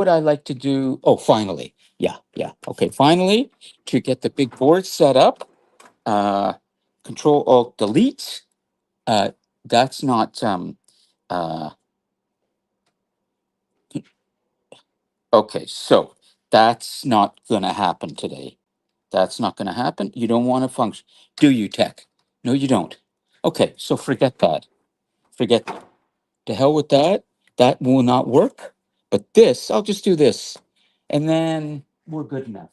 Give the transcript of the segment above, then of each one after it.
What I like to do, oh, finally. Yeah. Okay, finally, to get the big board set up, uh, Control Alt Delete. Uh, that's not, uh, okay, so that's not going to happen today. That's not going to happen. You don't want to function. Do you, tech? No, you don't. Okay, so forget that. Forget that. To hell with that. That will not work. But this, I'll just do this. And then we're good enough.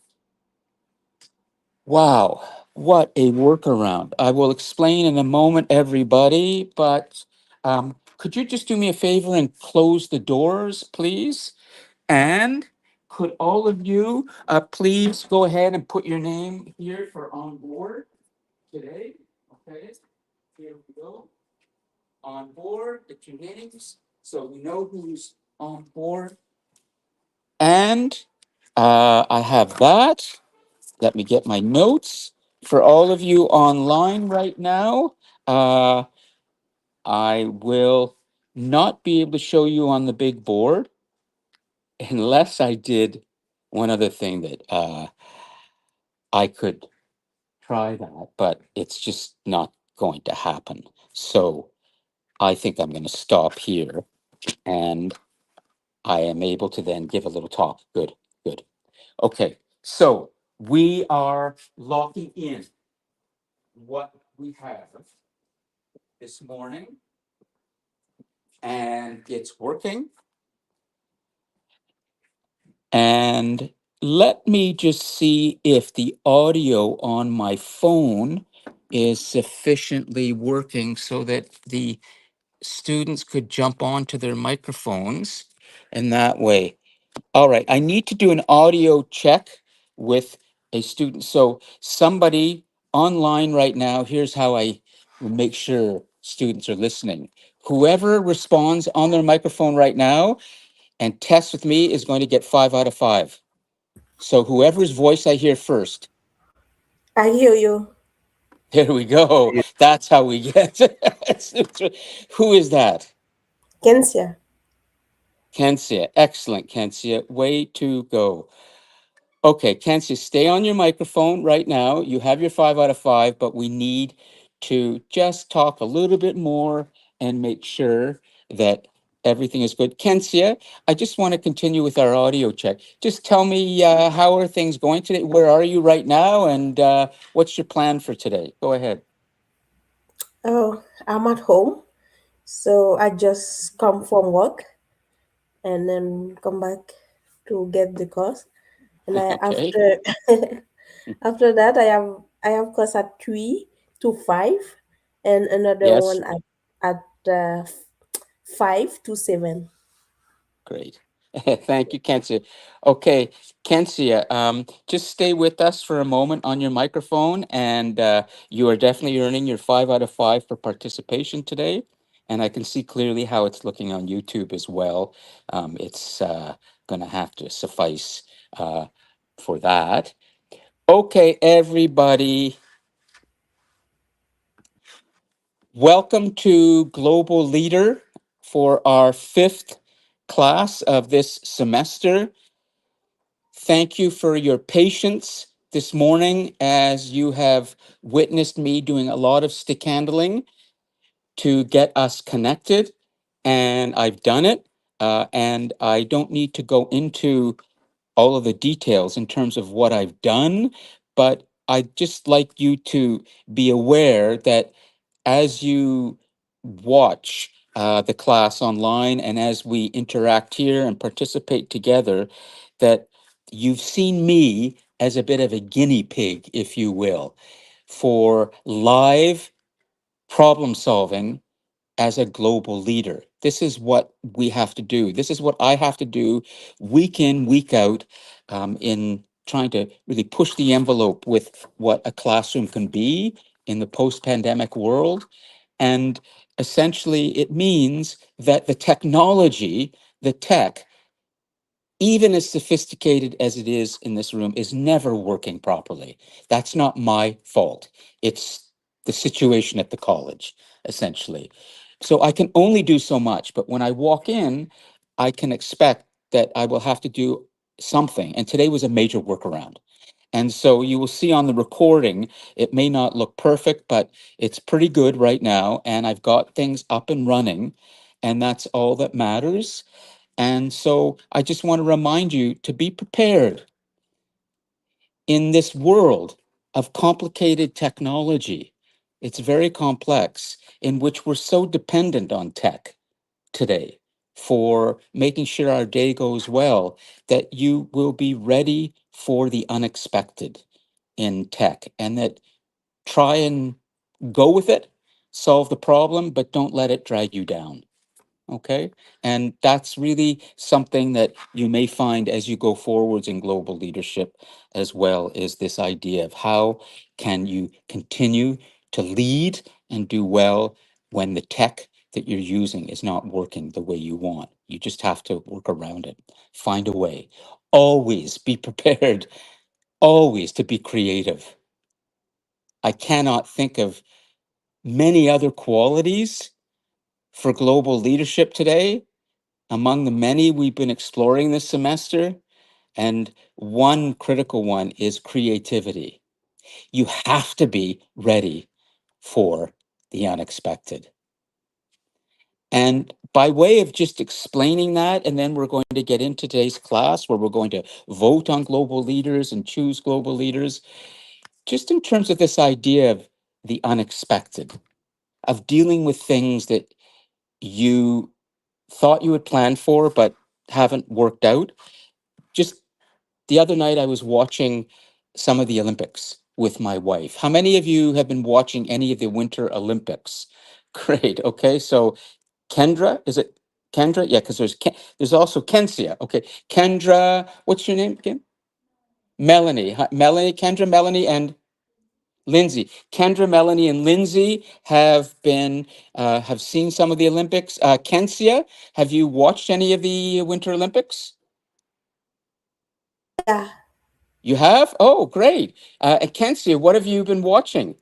Wow, what a workaround. I will explain in a moment, everybody, but could you just do me a favor and close the doors, please? And could all of you please go ahead and put your name here for on board today? Okay, here we go. On board, get your names so we know who's on board. And I have that. Let me get my notes. For all of you online right now, uh, I will not be able to show you on the big board unless I did one other thing that I could try that, but it's just not going to happen. So I think I'm going to stop here and I am able to then give a little talk. Good, good. Okay, so we are locking in what we have this morning, and it's working. And let me just see if the audio on my phone is sufficiently working so that the students could jump onto their microphones and that way. All right, I need to do an audio check with a student. So somebody online right now, here's how I make sure students are listening. Whoever responds on their microphone right now and tests with me is going to get 5 out of 5. So whoever's voice I hear first, I hear you. there we go. That's how we get. Who is that? Kensia. Kensia. Excellent, Kensia. Way to go. Okay, Kenzie, stay on your microphone right now. You have your 5 out of 5, but we need to just talk a little bit more and make sure that everything is good. Kensia, I just want to continue with our audio check. Just tell me how are things going today? Where are you right now? And what's your plan for today? Go ahead. Oh, I'm at home. So I just come from work and then come back to get the course. And I Okay. after that I have course at 3 to 5 and another Yes. one at 5 to 7. Great. Thank you, Kensia. Okay, Kensia, just stay with us for a moment on your microphone, and you are definitely earning your 5 out of 5 for participation today. And I can see clearly how it's looking on YouTube as well. It's going to have to suffice uh, for that. Okay, everybody, welcome to Global Leader for our fifth class of this semester. Thank you for your patience this morning as you have witnessed me doing a lot of stick handling to get us connected. And I've done it. And I don't need to go into all of the details in terms of what I've done, but I'd just like you to be aware that as you watch the class online and as we interact here and participate together, that you've seen me as a bit of a guinea pig, if you will, for live problem solving as a global leader. This is what we have to do. This is what I have to do week in, week out, in trying to really push the envelope with what a classroom can be in the post pandemic world. And essentially, it means that the technology, the tech, even as sophisticated as it is in this room, is never working properly. That's not my fault. It's the situation at the college, essentially. So I can only do so much. But when I walk in, I can expect that I will have to do something. And today was a major workaround. And so you will see on the recording, it may not look perfect, but it's pretty good right now. And I've got things up and running, and that's all that matters. And so I just want to remind you to be prepared in this world of complicated technology. It's very complex, in which we're so dependent on tech today for making sure our day goes well, that you will be ready for the unexpected in tech, and that try and go with it, solve the problem, but don't let it drag you down. Okay. And that's really something that you may find as you go forwards in global leadership as well, is this idea of how can you continue to lead and do well when the tech that you're using is not working the way you want. You just have to work around it, find a way. Always be prepared, always to be creative. I cannot think of many other qualities for global leadership today among the many we've been exploring this semester. And one critical one is creativity. You have to be ready for the unexpected. And by way of just explaining that, and then we're going to get into today's class where we're going to vote on global leaders and choose global leaders, just in terms of this idea of the unexpected, of dealing with things that you thought you had planned for but haven't worked out. Just the other night, I was watching some of the Olympics with my wife. How many of you have been watching any of the Winter Olympics? Great. Okay. So Kendra, is it Kendra? Yeah, because there's also Kensia. Okay. Kendra, what's your name again? Melanie. Hi, Melanie, Kendra, Melanie, and Lindsay. Kendra, Melanie, and Lindsay have seen some of the Olympics. Kensia, have you watched any of the Winter Olympics? Yeah, You have? Oh, great. And Kensia, what have you been watching?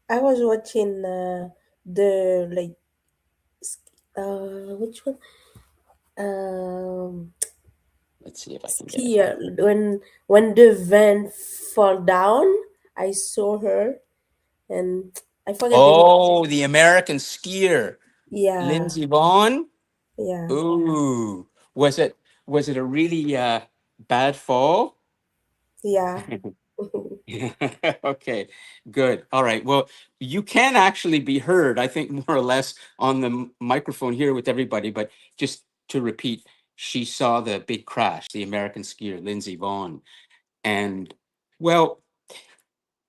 I was watching the like which one? Um, Let's see if I can get it. skier when the van fall down. I saw her and I forget the name. Oh, the American skier, Yeah, Lindsey Vaughn. yeah, Ooh, was it was it a really bad fall? yeah. Okay, good. All right. Well, you can actually be heard, I think, more or less on the microphone here with everybody. But just to repeat, she saw the big crash, the American skier, Lindsey Vaughn. And well,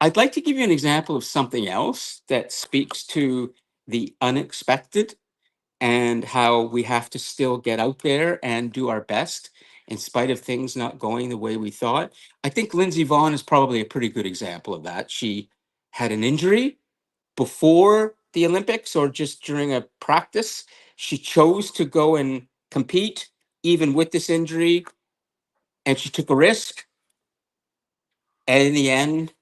I'd like to give you an example of something else that speaks to the unexpected and how we have to still get out there and do our best in spite of things not going the way we thought. I think Lindsey Vaughn is probably a pretty good example of that. She had an injury before the Olympics or just during a practice. She chose to go and compete even with this injury, and she took a risk. And in the end,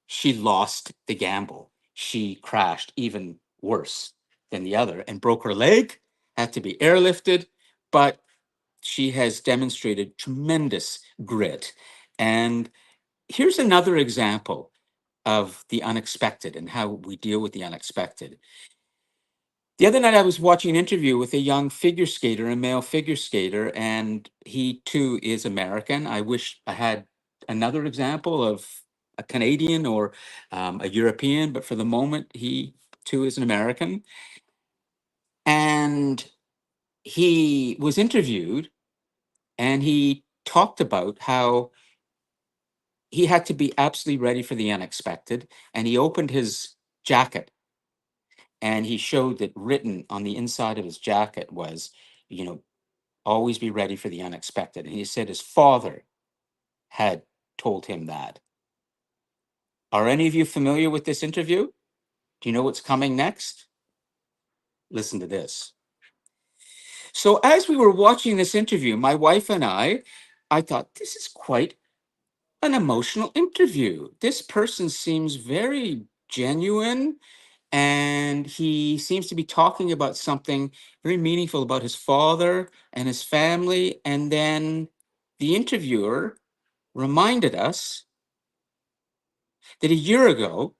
she lost the gamble. She crashed even worse than the other and broke her leg, had to be airlifted, but she has demonstrated tremendous grit. And here's another example of the unexpected and how we deal with the unexpected. The other night, I was watching an interview with a young figure skater, a male figure skater, and he too is American. I wish I had another example of a Canadian or a European, but for the moment, he too is an American. And he was interviewed and he talked about how he had to be absolutely ready for the unexpected. And he opened his jacket and he showed that written on the inside of his jacket was, you know, always be ready for the unexpected. And he said his father had told him that. Are any of you familiar with this interview? Do you know what's coming next? Listen to this. So, as we were watching this interview, my wife and I thought this is quite an emotional interview. This person seems very genuine and he seems to be talking about something very meaningful about his father and his family. And then the interviewer reminded us that a year ago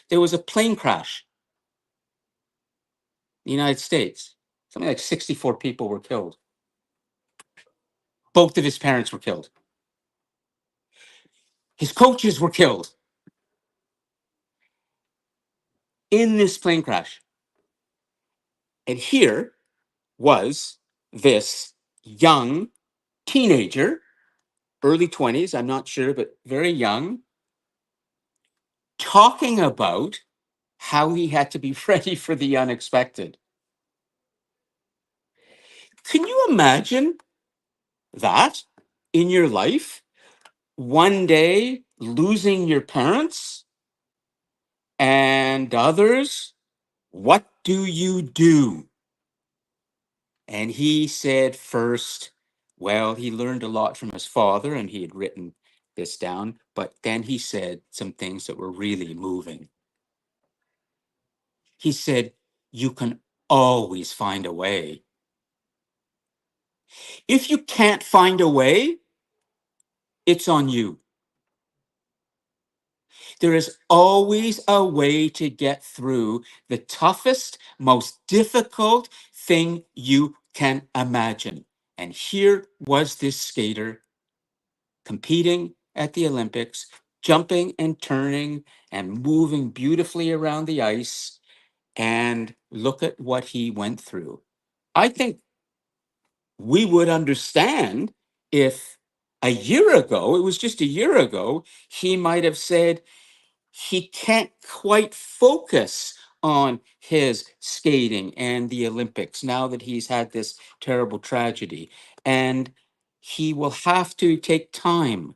there was a plane crash in the United States. Something like 64 people were killed. Both of his parents were killed. His coaches were killed in this plane crash. And here was this young teenager, early 20s, I'm not sure, but very young, talking about how he had to be ready for the unexpected. Can you imagine that in your life? One day losing your parents and others, what do you do? And he said first, well, he learned a lot from his father and he had written this down, but then he said some things that were really moving. He said, you can always find a way. If you can't find a way, it's on you. There is always a way to get through the toughest, most difficult thing you can imagine. And here was this skater competing at the Olympics, jumping and turning and moving beautifully around the ice. And look at what he went through. I think we would understand if a year ago, it was just a year ago, he might have said he can't quite focus on his skating and the Olympics now that he's had this terrible tragedy. And he will have to take time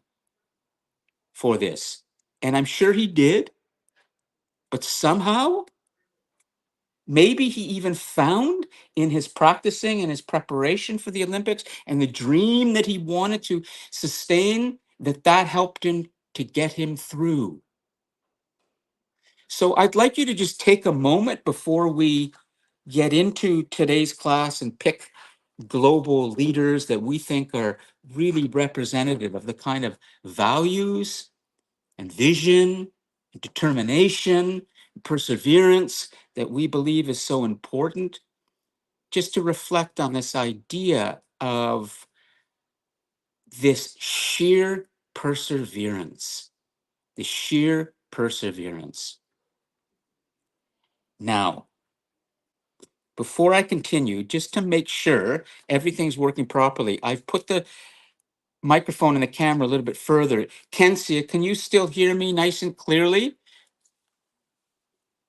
for this. And I'm sure he did, but somehow, maybe he even found in his practicing and his preparation for the Olympics and the dream that he wanted to sustain, that that helped him to get him through. So I'd like you to just take a moment before we get into today's class and pick global leaders that we think are really representative of the kind of values and vision, and determination, and perseverance that we believe is so important. Just to reflect on this idea of this sheer perseverance, the sheer perseverance. Now, before I continue, just to make sure everything's working properly, I've put the microphone and the camera a little bit further. Kensia, can you still hear me nice and clearly?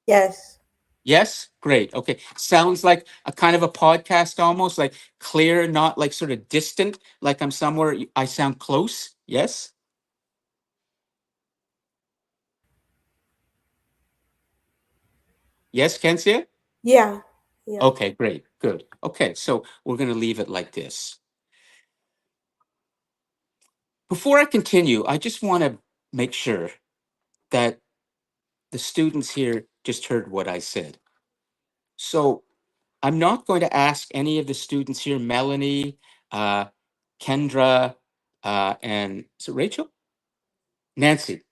Yes. Yes? Great. Okay. Sounds like a kind of a podcast almost, like clear, not like sort of distant, like I'm somewhere I sound close. Yes? Yes, Kensia? Yeah. Yeah. Okay, great. Good. Okay, so we're going to leave it like this. Before I continue, I just want to make sure that the students here just heard what I said. So I'm not going to ask any of the students here, Melanie, uh, Kendra, and is it Rachel? Nancy,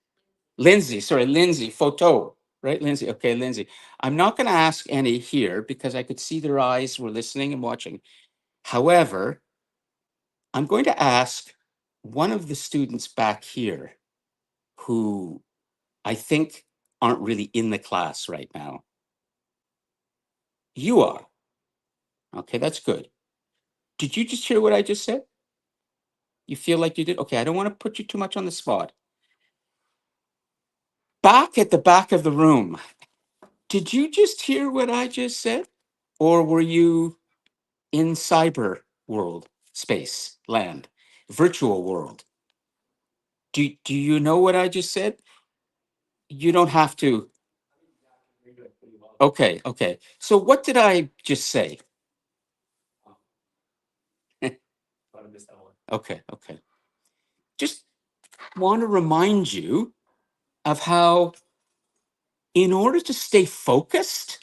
Lindsay, sorry, Lindsay, photo, right? Lindsay, okay, Lindsay. I'm not going to ask any here because I could see their eyes were listening and watching. However, I'm going to ask one of the students back here who I think aren't really in the class right now. You are. Okay, that's good. Did you just hear what I just said? You feel like you did? Okay, I don't want to put you too much on the spot. Back at the back of the room, did you just hear what I just said? Or were you in cyber world, space, land, virtual world? Do you know what I just said? You don't have to. Okay, okay. So what did I just say? Okay, okay. Just want to remind you of how in order to stay focused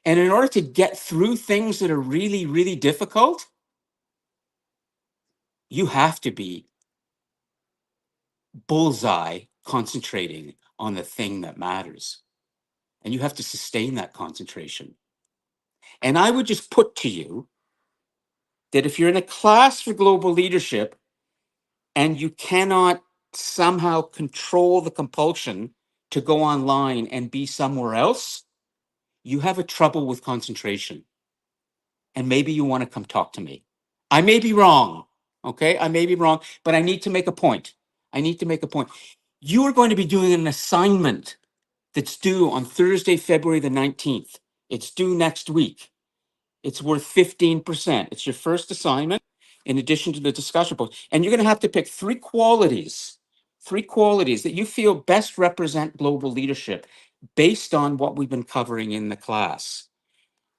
and in order to get through things that are really, really difficult, you have to be bullseye concentrating on the thing that matters. And you have to sustain that concentration. And I would just put to you that if you're in a class for global leadership and you cannot somehow control the compulsion to go online and be somewhere else, you have a trouble with concentration. And maybe you want to come talk to me. I may be wrong. Okay. I may be wrong, but I need to make a point. I need to make a point. You are going to be doing an assignment that's due on Thursday, February the 19th. It's due next week. It's worth 15%. It's your first assignment in addition to the discussion post. And you're going to have to pick three qualities that you feel best represent global leadership based on what we've been covering in the class.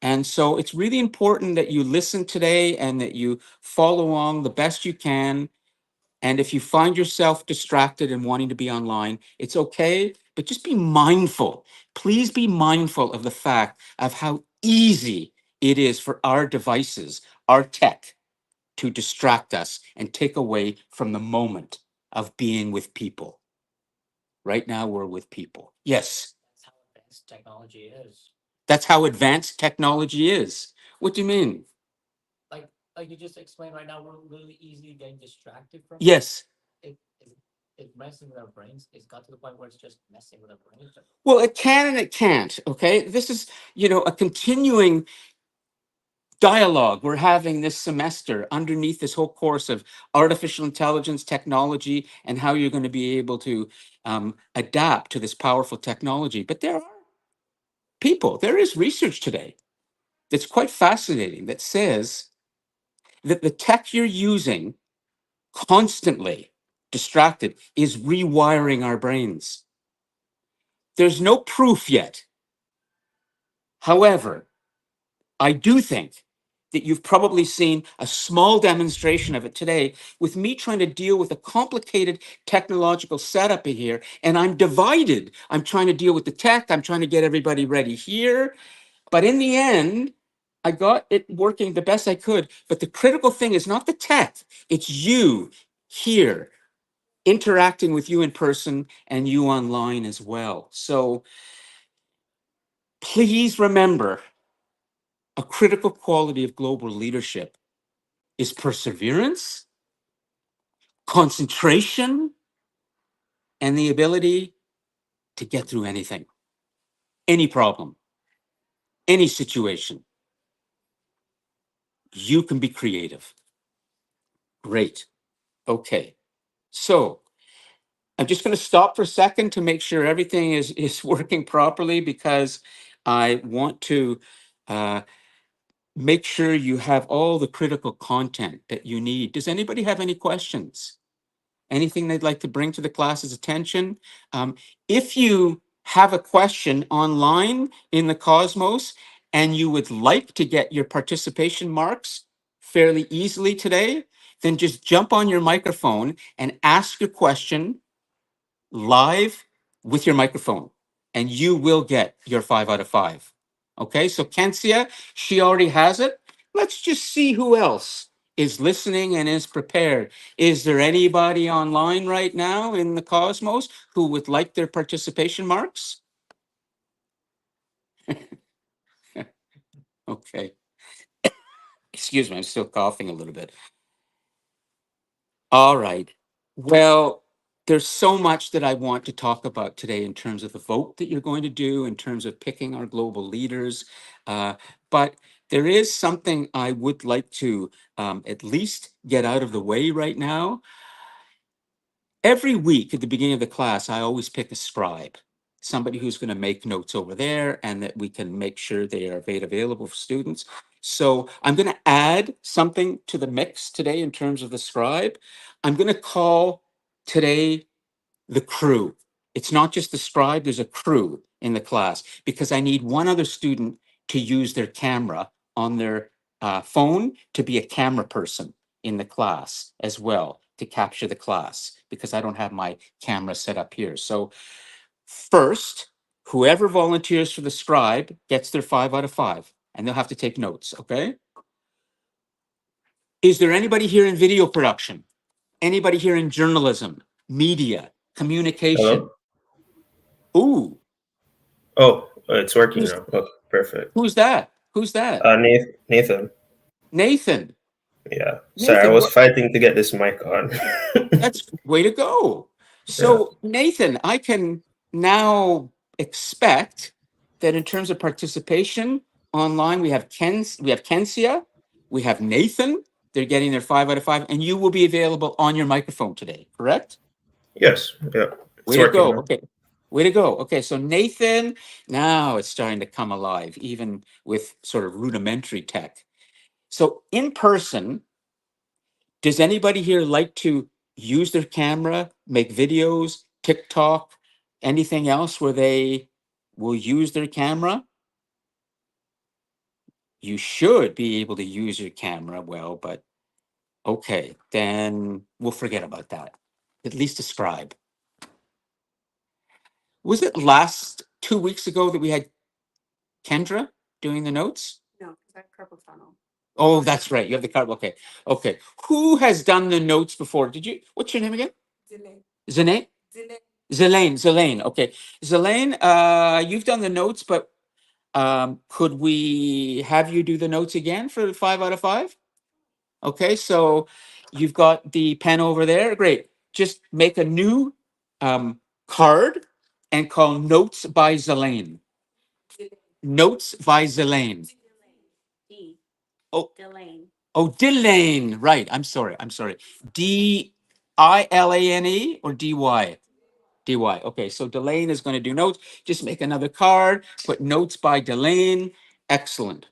And so it's really important that you listen today and that you follow along the best you can. And if you find yourself distracted and wanting to be online, it's okay, but just be mindful. Please be mindful of the fact of how easy it is for our devices, our tech, to distract us and take away from the moment of being with people. Right now, we're with people. Yes. That's how advanced technology is. That's how advanced technology is. What do you mean? Like you just explained right now, we're really easily getting distracted from it. Yes. It messing with our brains. It's got to the point where it's just messing with our brains. Well, it can and it can't. Okay. This is, a continuing dialogue we're having this semester underneath this whole course of artificial intelligence technology and how you're going to be able to adapt to this powerful technology. But there is research today that's quite fascinating that says that the tech you're using constantly distracted is rewiring our brains. There's no proof yet. However, I do think that you've probably seen a small demonstration of it today with me trying to deal with a complicated technological setup here. And I'm divided. I'm trying to deal with the tech. I'm trying to get everybody ready here. But in the end, I got it working the best I could. But the critical thing is not the tech, it's you here interacting with you in person and you online as well. So please remember a critical quality of global leadership is perseverance, concentration, and the ability to get through anything, any problem, any situation. You can be creative. Great. Okay. So I'm just going to stop for a second to make sure everything is working properly because I want to make sure you have all the critical content that you need. Does anybody have any questions? Anything they'd like to bring to the class's attention? If you have a question online in the Cosmos and you would like to get your participation marks fairly easily today, then just jump on your microphone and ask your question live with your microphone, and you will get your 5 out of 5. Okay, so Kensia, she already has it. Let's just see who else is listening and is prepared. Is there anybody online right now in the Cosmos who would like their participation marks? Okay, excuse me, I'm still coughing a little bit. All right. Well, there's so much that I want to talk about today in terms of the vote that you're going to do, in terms of picking our global leaders. But there is something I would like to at least get out of the way right now. Every week at the beginning of the class, I always pick a scribe, somebody who's going to make notes over there and that we can make sure they are made available for students. So I'm going to add something to the mix today in terms of the scribe. I'm going to call today the crew. It's not just the scribe, there's a crew in the class because I need one other student to use their camera on their phone to be a camera person in the class as well to capture the class because I don't have my camera set up here. So First, whoever volunteers for the scribe gets their 5 out of 5, and they'll have to take notes, okay? Is there anybody here in video production? Anybody here in journalism, media, communication? Hello? Ooh, Oh, it's working who's now. Oh, perfect. who's that? Who's that? Nathan. Nathan. Yeah. Sorry, I Nathan, was what? fighting to get this mic on. That's way to go. Yeah. So, Nathan, I can now expect that in terms of participation online, we have Kensia, we have Nathan. They're getting their 5 out of 5, and you will be available on your microphone today, correct? Yes. Yeah. It's Way to working go. now. Okay. Way to go. Okay. So, Nathan, now it's starting to come alive, even with sort of rudimentary tech. So, in person, does anybody here like to use their camera, make videos, TikTok, anything else where they will use their camera? You should be able to use your camera well, but okay, then we'll forget about that. At least describe. Was it last 2 weeks ago that we had Kendra doing the notes? Oh, that's right. You have the card. Okay. Okay. Who has done the notes before? Did you? What's your name again? Zane? Zelaine. Okay. Zelaine, you've done the notes, but could we have you do the notes again for the 5 out of 5? Okay. So you've got the pen over there. Great. Just make a new card and call Notes by Zelaine. Notes by Zelaine. Oh, oh, Delane. Right. I'm sorry. Dilane or DY? DY. Okay. So Delane is going to do notes. Just make another card, put notes by Delane. Excellent.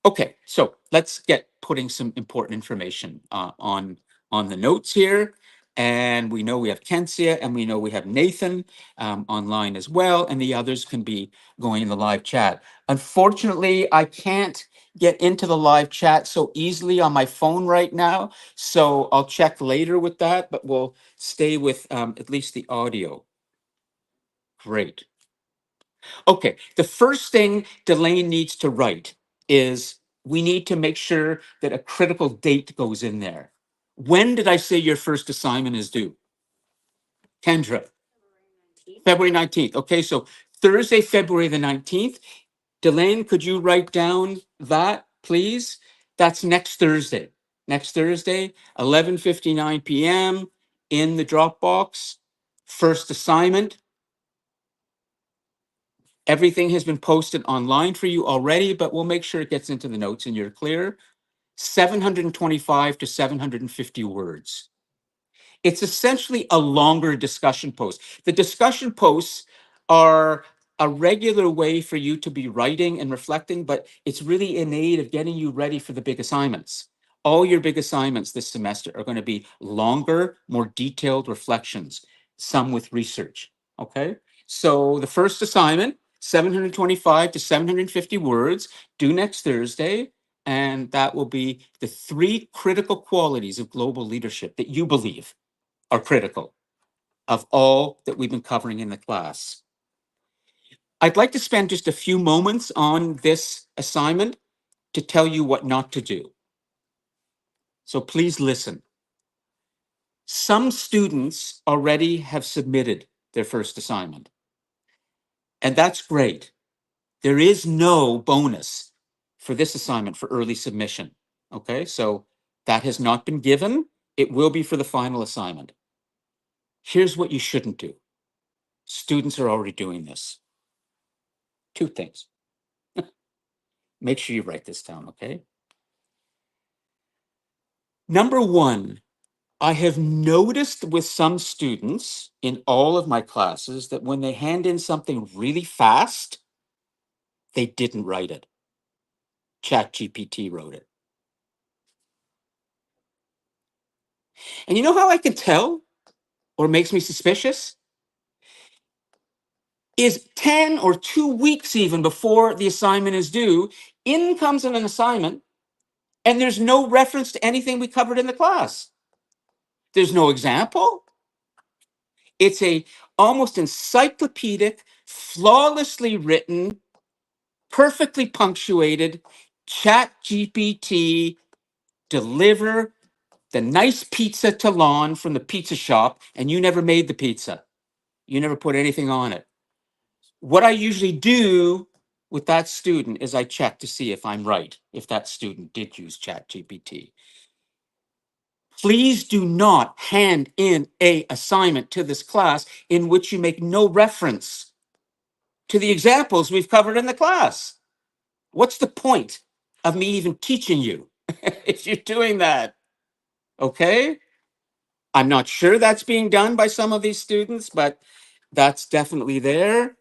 Okay, so let's get putting some important information on the notes here. And we know we have Kensia and we know we have Nathan online as well, and the others can be going in the live chat. Unfortunately, I can't get into the live chat so easily on my phone right now, so I'll check later with that, but we'll stay with at least the audio. Great. Okay, the first thing Delane needs to write is we need to make sure that a critical date goes in there. When did I say your first assignment is due? Kendra, February 19th. Okay, so Thursday, February the 19th. Delane, could you write down that, please? That's next Thursday. Next Thursday, 11:59 p.m. in the Dropbox. First assignment. Everything has been posted online for you already, but we'll make sure it gets into the notes and you're clear. 725 to 750 words. It's essentially a longer discussion post. The discussion posts are a regular way for you to be writing and reflecting, but it's really in aid of getting you ready for the big assignments. All your big assignments this semester are going to be longer, more detailed reflections, some with research. Okay. So the first assignment, 725 to 750 words, due next Thursday. And that will be the 3 critical qualities of global leadership that you believe are critical of all that we've been covering in the class. I'd like to spend just a few moments on this assignment to tell you what not to do. So please listen. Some students already have submitted their first assignment, and that's great. There is no bonus for this assignment for early submission. Okay, so that has not been given. It will be for the final assignment. Here's what you shouldn't do. Students are already doing this. 2 things. Make sure you write this down, okay? Number 1, I have noticed with some students in all of my classes that when they hand in something really fast, they didn't write it. ChatGPT wrote it. And you know how I can tell or makes me suspicious? Is 10 or 2 weeks even before the assignment is due, in comes an assignment and there's no reference to anything we covered in the class. There's no example. It's a almost encyclopedic, flawlessly written, perfectly punctuated chat GPT deliver the nice pizza to Lon from the pizza shop, and you never made the pizza. You never put anything on it. What I usually do with that student is I check to see if I'm right, if that student did use chat GPT. Please do not hand in a assignment to this class in which you make no reference to the examples we've covered in the class. What's the point of me even teaching you if you're doing that? Okay? I'm not sure that's being done by some of these students, but that's definitely there.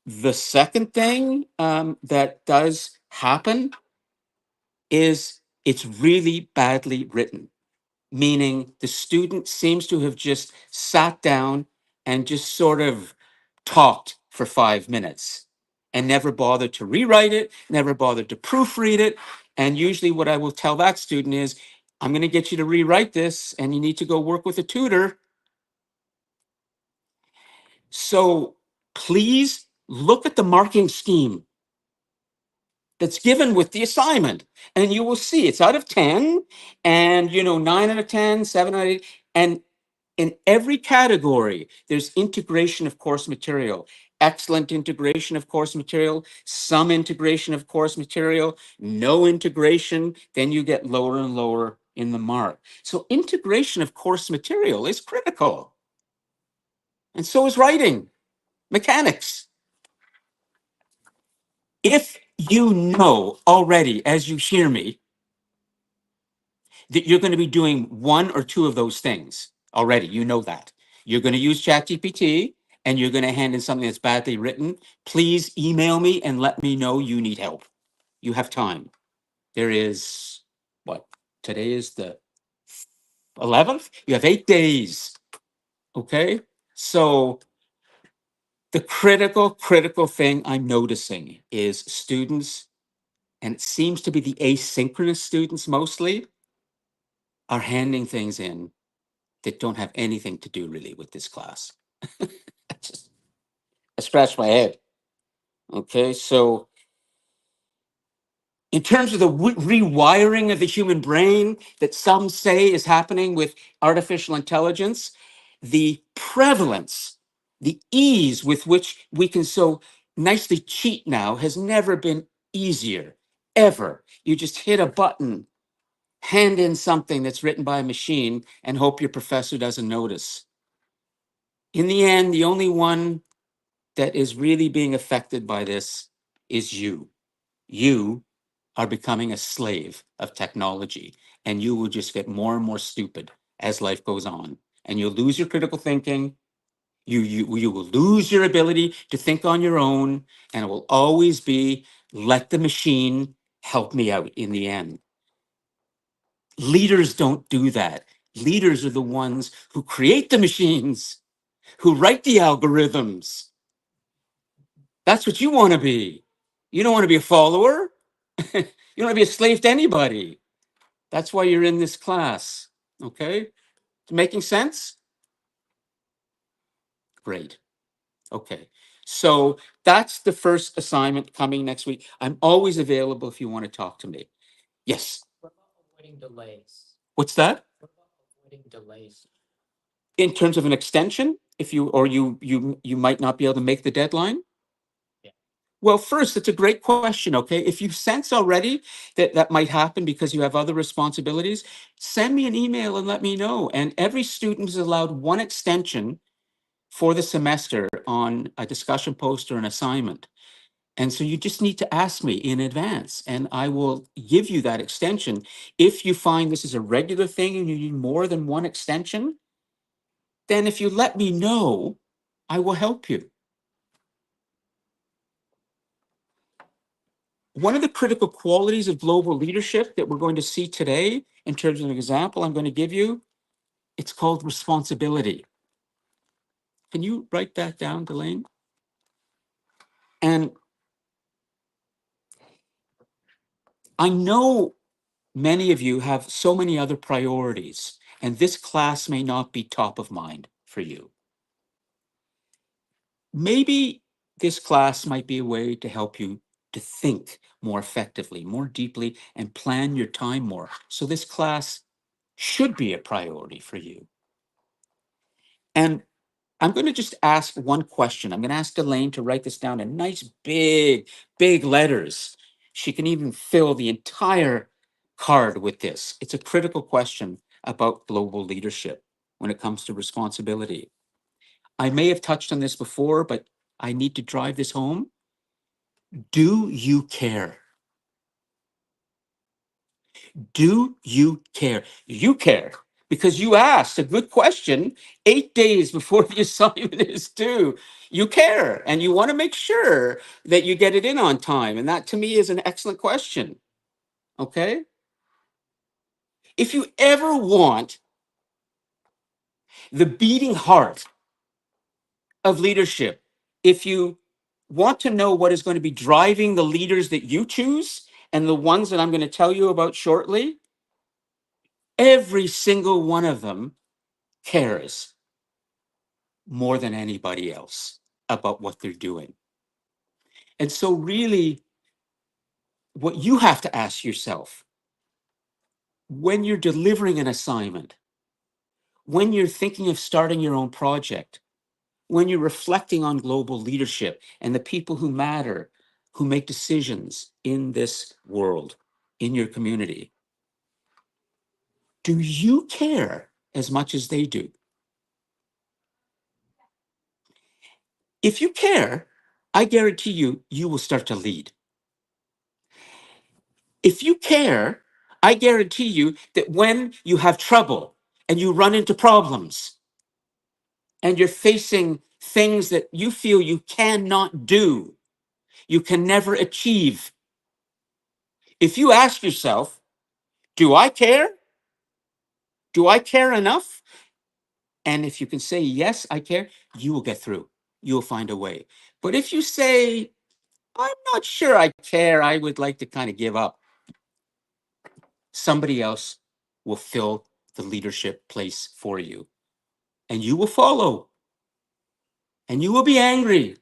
The second thing that does happen is it's really badly written, meaning the student seems to have just sat down and just sort of talked for 5 minutes and never bothered to rewrite it, never bothered to proofread it. And usually, what I will tell that student is, I'm going to get you to rewrite this and you need to go work with a tutor. So please look at the marking scheme that's given with the assignment, and you will see it's out of 10, and 9 out of 10, 7 out of 8. And in every category, there's integration of course material, excellent integration of course material, some integration of course material, no integration, then you get lower and lower in the mark. So integration of course material is critical. And so is writing, mechanics. If you know already, as you hear me, that you're going to be doing one or two of those things already, you know that. You're going to use ChatGPT and you're going to hand in something that's badly written. Please email me and let me know you need help. You have time. There is what? Today is the 11th. You have 8 days. Okay. So the critical thing I'm noticing is students, and it seems to be the asynchronous students mostly, are handing things in that don't have anything to do really with this class. I just I scratch my head. Okay, so in terms of the rewiring of the human brain that some say is happening with artificial intelligence, the prevalence, the ease with which we can so nicely cheat now has never been easier, ever. You just hit a button, hand in something that's written by a machine, and hope your professor doesn't notice. In the end, the only one that is really being affected by this is you. You are becoming a slave of technology, and you will just get more and more stupid as life goes on. And you'll lose your critical thinking. You will lose your ability to think on your own, and it will always be let the machine help me out in the end. Leaders don't do that. Leaders are the ones who create the machines, who write the algorithms. That's what you want to be. You don't want to be a follower. You don't want to be a slave to anybody. That's why you're in this class. Okay? Making sense? Great. Okay. So that's the first assignment coming next week. I'm always available if you want to talk to me. Yes. What about avoiding delays? What's that? What about avoiding delays? In terms of an extension, if you or you might not be able to make the deadline? Yeah. Well, first, it's a great question. Okay, if you sense already that that might happen because you have other responsibilities, send me an email and let me know. And every student is allowed one extension for the semester on a discussion post or an assignment. And so you just need to ask me in advance, and I will give you that extension. If you find this is a regular thing and you need more than one extension, then if you let me know, I will help you. One of the critical qualities of global leadership that we're going to see today, in terms of an example I'm going to give you, it's called responsibility. Can you write that down, Delane? And I know many of you have so many other priorities, and this class may not be top of mind for you. Maybe this class might be a way to help you to think more effectively, more deeply, and plan your time more. So this class should be a priority for you. And I'm going to just ask one question. I'm going to ask Elaine to write this down in nice, big letters. She can even fill the entire card with this. It's a critical question about global leadership when it comes to responsibility. I may have touched on this before, but I need to drive this home. Do you care? Do you care? You care because you asked a good question 8 days before the assignment is due. You care and you want to make sure that you get it in on time. And that to me is an excellent question. Okay. If you ever want the beating heart of leadership, if you want to know what is going to be driving the leaders that you choose and the ones that I'm going to tell you about shortly, every single one of them cares more than anybody else about what they're doing. And so, really, what you have to ask yourself when you're delivering an assignment, when you're thinking of starting your own project, when you're reflecting on global leadership and the people who matter, who make decisions in this world, in your community, do you care as much as they do? If you care, I guarantee you, you will start to lead. If you care, I guarantee you that when you have trouble and you run into problems and you're facing things that you feel you cannot do, you can never achieve. If you ask yourself, do I care? Do I care enough? And if you can say, yes, I care, you will get through. You'll find a way. But if you say, I'm not sure I care, I would like to kind of give up, somebody else will fill the leadership place for you. And you will follow. And you will be angry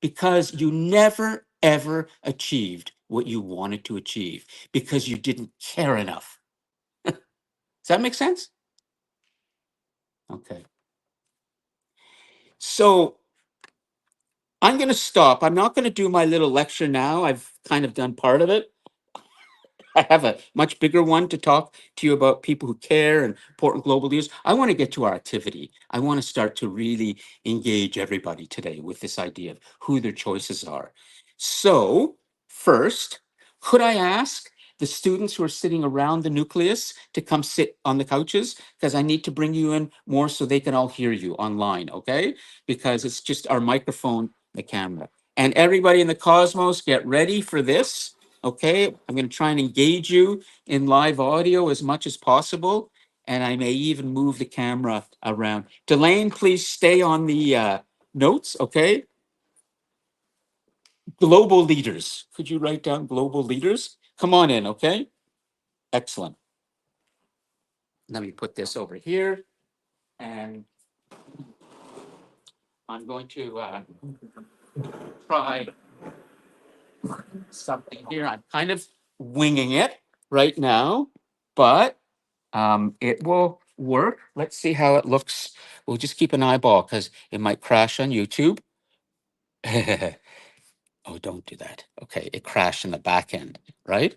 because you never, ever achieved what you wanted to achieve because you didn't care enough. Does that make sense? Okay. So I'm going to stop. I'm not going to do my little lecture now. I've kind of done part of it. I have a much bigger one to talk to you about people who care and important global leaders. I want to get to our activity. I want to start to really engage everybody today with this idea of who their choices are. So, first, could I ask the students who are sitting around the nucleus to come sit on the couches? Because I need to bring you in more so they can all hear you online, okay? Because it's just our microphone, the camera. And everybody in the cosmos, get ready for this. Okay, I'm going to try and engage you in live audio as much as possible. And I may even move the camera around. Delane, please stay on the notes, okay? Global leaders. Could you write down global leaders? Come on in, okay? Excellent. Let me put this over here. And I'm going to try something here. I'm kind of winging it right now, but it will work. Let's see how it looks. We'll just keep an eyeball because it might crash on YouTube. Oh, don't do that. Okay, it crashed in the back end, right?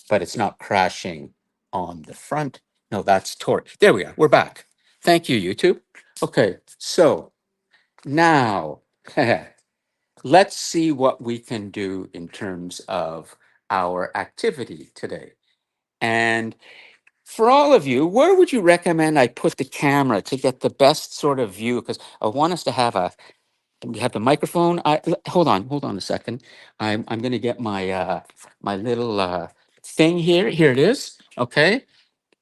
But it's not crashing on the front. No, that's Tori. There we are. We're back. Thank you, YouTube. Okay, so now let's see what we can do in terms of our activity today. And for all of you, where would you recommend I put the camera to get the best sort of view? Because I want us to have we have the microphone. Hold on a second. I'm going to get my my little thing here. Here it is. Okay.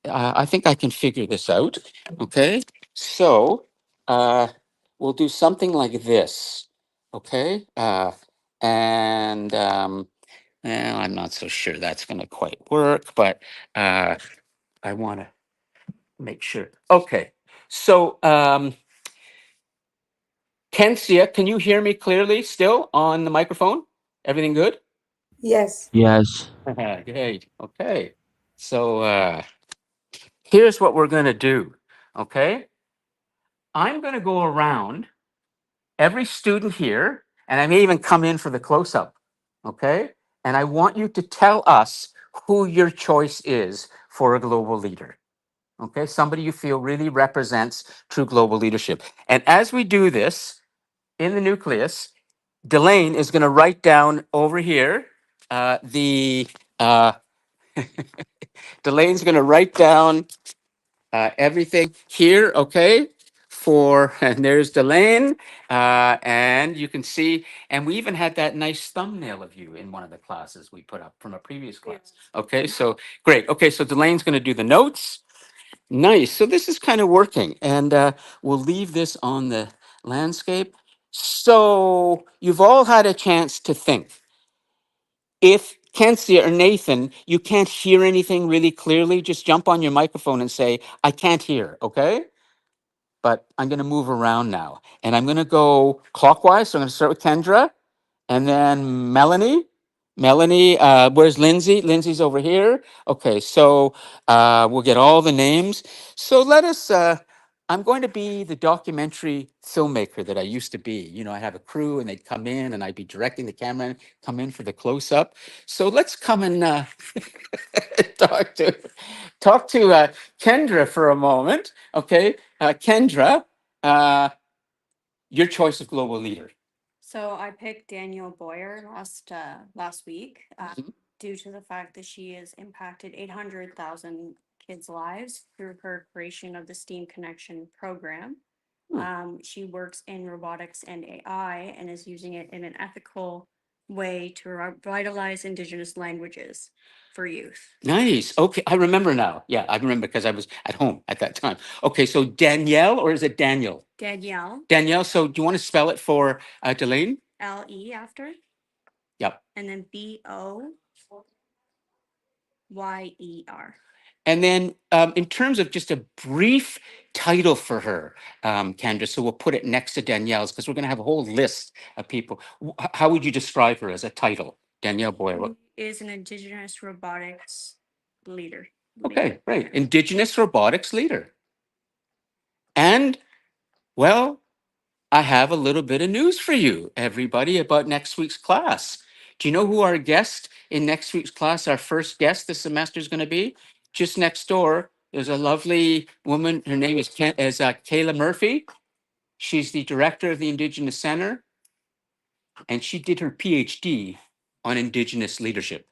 I think I can figure this out. Okay. So uh, we'll do something like this. Okay. And well, I'm not so sure that's going to quite work, but I want to make sure. Okay. So Kensia, can you hear me clearly still on the microphone? Everything good? Yes. Yes. Great. Okay. So here's what we're going to do. Okay. I'm going to go around every student here, and I may even come in for the close up. Okay. And I want you to tell us who your choice is for a global leader. Okay. Somebody you feel really represents true global leadership. And as we do this in the nucleus, Delane is going to write down over here the Delane's going to write down everything here, okay? For and there's Delane, and you can see, and we even had that nice thumbnail of you in one of the classes we put up from a previous class. Okay, so great. Okay, so Delane's going to do the notes. Nice. So this is kind of working, and we'll leave this on the landscape. So you've all had a chance to think. If Kensia or Nathan, you can't hear anything really clearly, just jump on your microphone and say, I can't hear, okay? But I'm going to move around now. And I'm going to go clockwise. So I'm going to start with Kendra and then Melanie. Melanie, where's Lindsay? Lindsay's over here. Okay, so we'll get all the names. So let us, I'm going to be the documentary filmmaker that I used to be. You know, I have a crew and they'd come in and I'd be directing the camera and come in for the close up. So let's come and talk to Kendra for a moment. Okay, Kendra, uh, your choice of global leader. So I picked Danielle Boyer last week Mhm. due to the fact that she has impacted 800,000 kids' lives through her creation of the STEAM Connection program. She works in robotics and AI and is using it in an ethical way to revitalize Indigenous languages for youth. Nice. Okay, I remember now. Yeah, I remember because I was at home at that time. Okay, so Danielle or is it Daniel? Danielle, Danielle. So do you want to spell it for Delane? LE after, Yep. and then BOYER. And then in terms of just a brief title for her, Kendra, so we'll put it next to Danielle's because we're going to have a whole list of people. How would you describe her as a title? Danielle Boyer. What? Is an Indigenous robotics leader. Okay, great. Indigenous robotics leader. And, well, I have a little bit of news for you, everybody, about next week's class. Do you know who our guest in next week's class, our first guest this semester is going to be? Just next door, there's a lovely woman. Her name is Kayla Murphy. She's the director of the Indigenous Center, and she did her PhD on Indigenous leadership.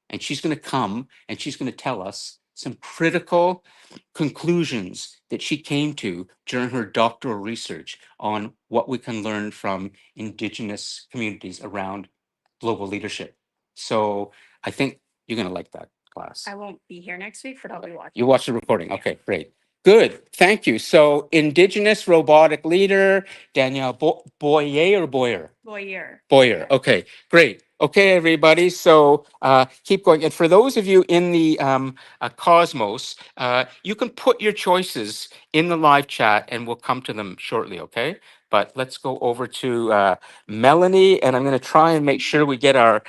And she's going to come and she's going to tell us some critical conclusions that she came to during her doctoral research on what we can learn from Indigenous communities around global leadership. So I think you're going to like that class. I won't be here next week, but I'll be watching. You watch the recording. Okay, great. Good. Thank you. So, Indigenous robotic leader, Danielle Boyer or Boyer? Boyer. Boyer. Okay, great. Okay, everybody. So keep going. And for those of you in the Cosmos, you can put your choices in the live chat and we'll come to them shortly, okay? But let's go over to Melanie, and I'm going to try and make sure we get our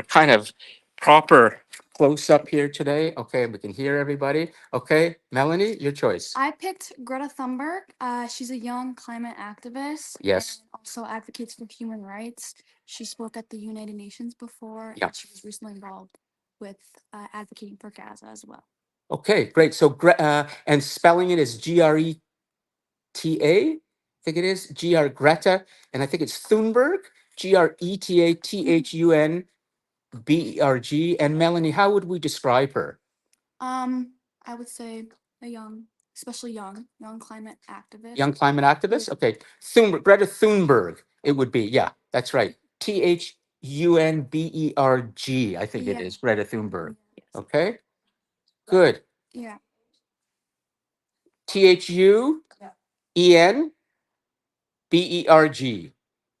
kind of proper close up here today. Okay, we can hear everybody. Okay, Melanie, your choice. I picked Greta Thunberg. She's a young climate activist. Yes. And also advocates for human rights. She spoke at the United Nations before. Yeah. And she was recently involved with advocating for Gaza as well. Okay, great. So, and spelling it is Greta. I think it is Greta, and I think it's Thunberg, GretaThunberg. And Melanie, how would we describe her? I would say a young, especially young climate activist. Young climate activist? Okay. Thunberg, Greta Thunberg, it would be. Yeah, that's right. Thunberg, I think it is, Greta Thunberg. Okay. Good. Yeah. THUENBERG.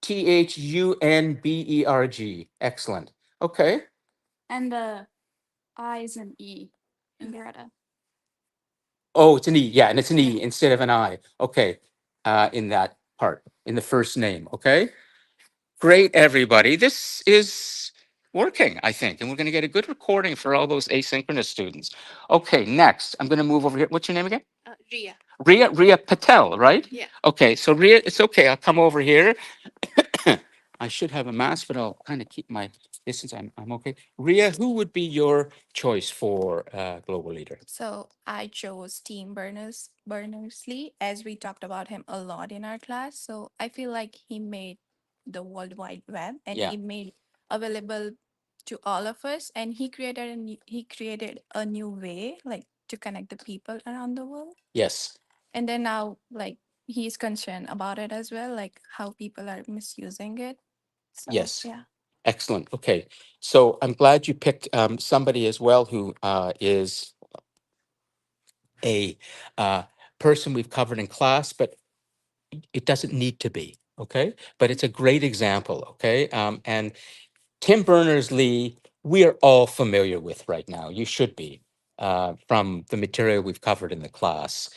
THUNBERG. Excellent. Okay. And the I is an E in Greta. Oh, it's an E. Yeah, and it's an E instead of an I. Okay. In that. part in the first name. Okay. Great, everybody. This is working, I think, and we're going to get a good recording for all those asynchronous students. Okay, next, I'm going to move over here. What's your name again? Ria. Ria Patel, right? Yeah. Okay, so Ria, it's okay. I'll come over here. I should have a mask, but I'll kind of keep my distance. I'm okay. Ria, who would be your choice for global leader? So I chose Team Berners-Lee as we talked about him a lot in our class. So I feel like he made the World Wide Web and Yeah. he made available to all of us, and he created a new way like to connect the people around the world. Yes. And then now like he's concerned about it as well, like how people are misusing it. So Yes. yeah. Excellent. Okay. So I'm glad you picked somebody as well who is a person we've covered in class, but it doesn't need to be. Okay. But it's a great example. Okay. And Tim Berners-Lee, we are all familiar with right now. You should be from the material we've covered in the class.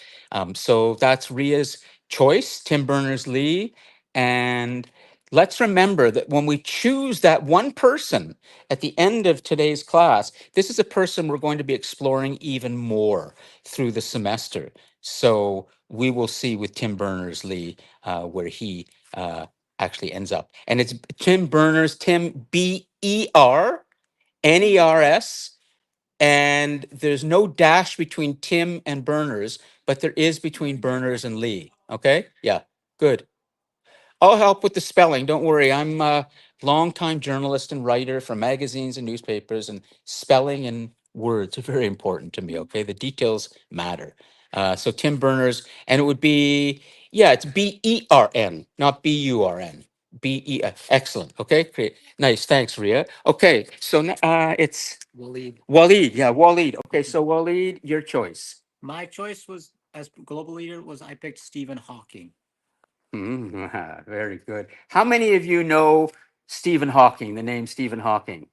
So that's Ria's choice, Tim Berners-Lee. And let's remember that when we choose that one person at the end of today's class, this is a person we're going to be exploring even more through the semester. So we will see with Tim Berners-Lee where he actually ends up. And it's Tim Berners, Tim Berners. And there's no dash between Tim and Berners, but there is between Berners and Lee. Okay? Yeah, good. I'll help with the spelling. Don't worry. I'm a longtime journalist and writer for magazines and newspapers, and spelling and words are very important to me. Okay, the details matter. So Tim Berners, and it would be it's Bern, not Burn. Excellent. Okay, great, nice. Thanks, Ria. Okay, so it's Waleed. Waleed. Yeah, Waleed. Okay, so Waleed, your choice. My choice was as global leader was I picked Stephen Hawking. Very good. How many of you know Stephen Hawking, the name Stephen Hawking?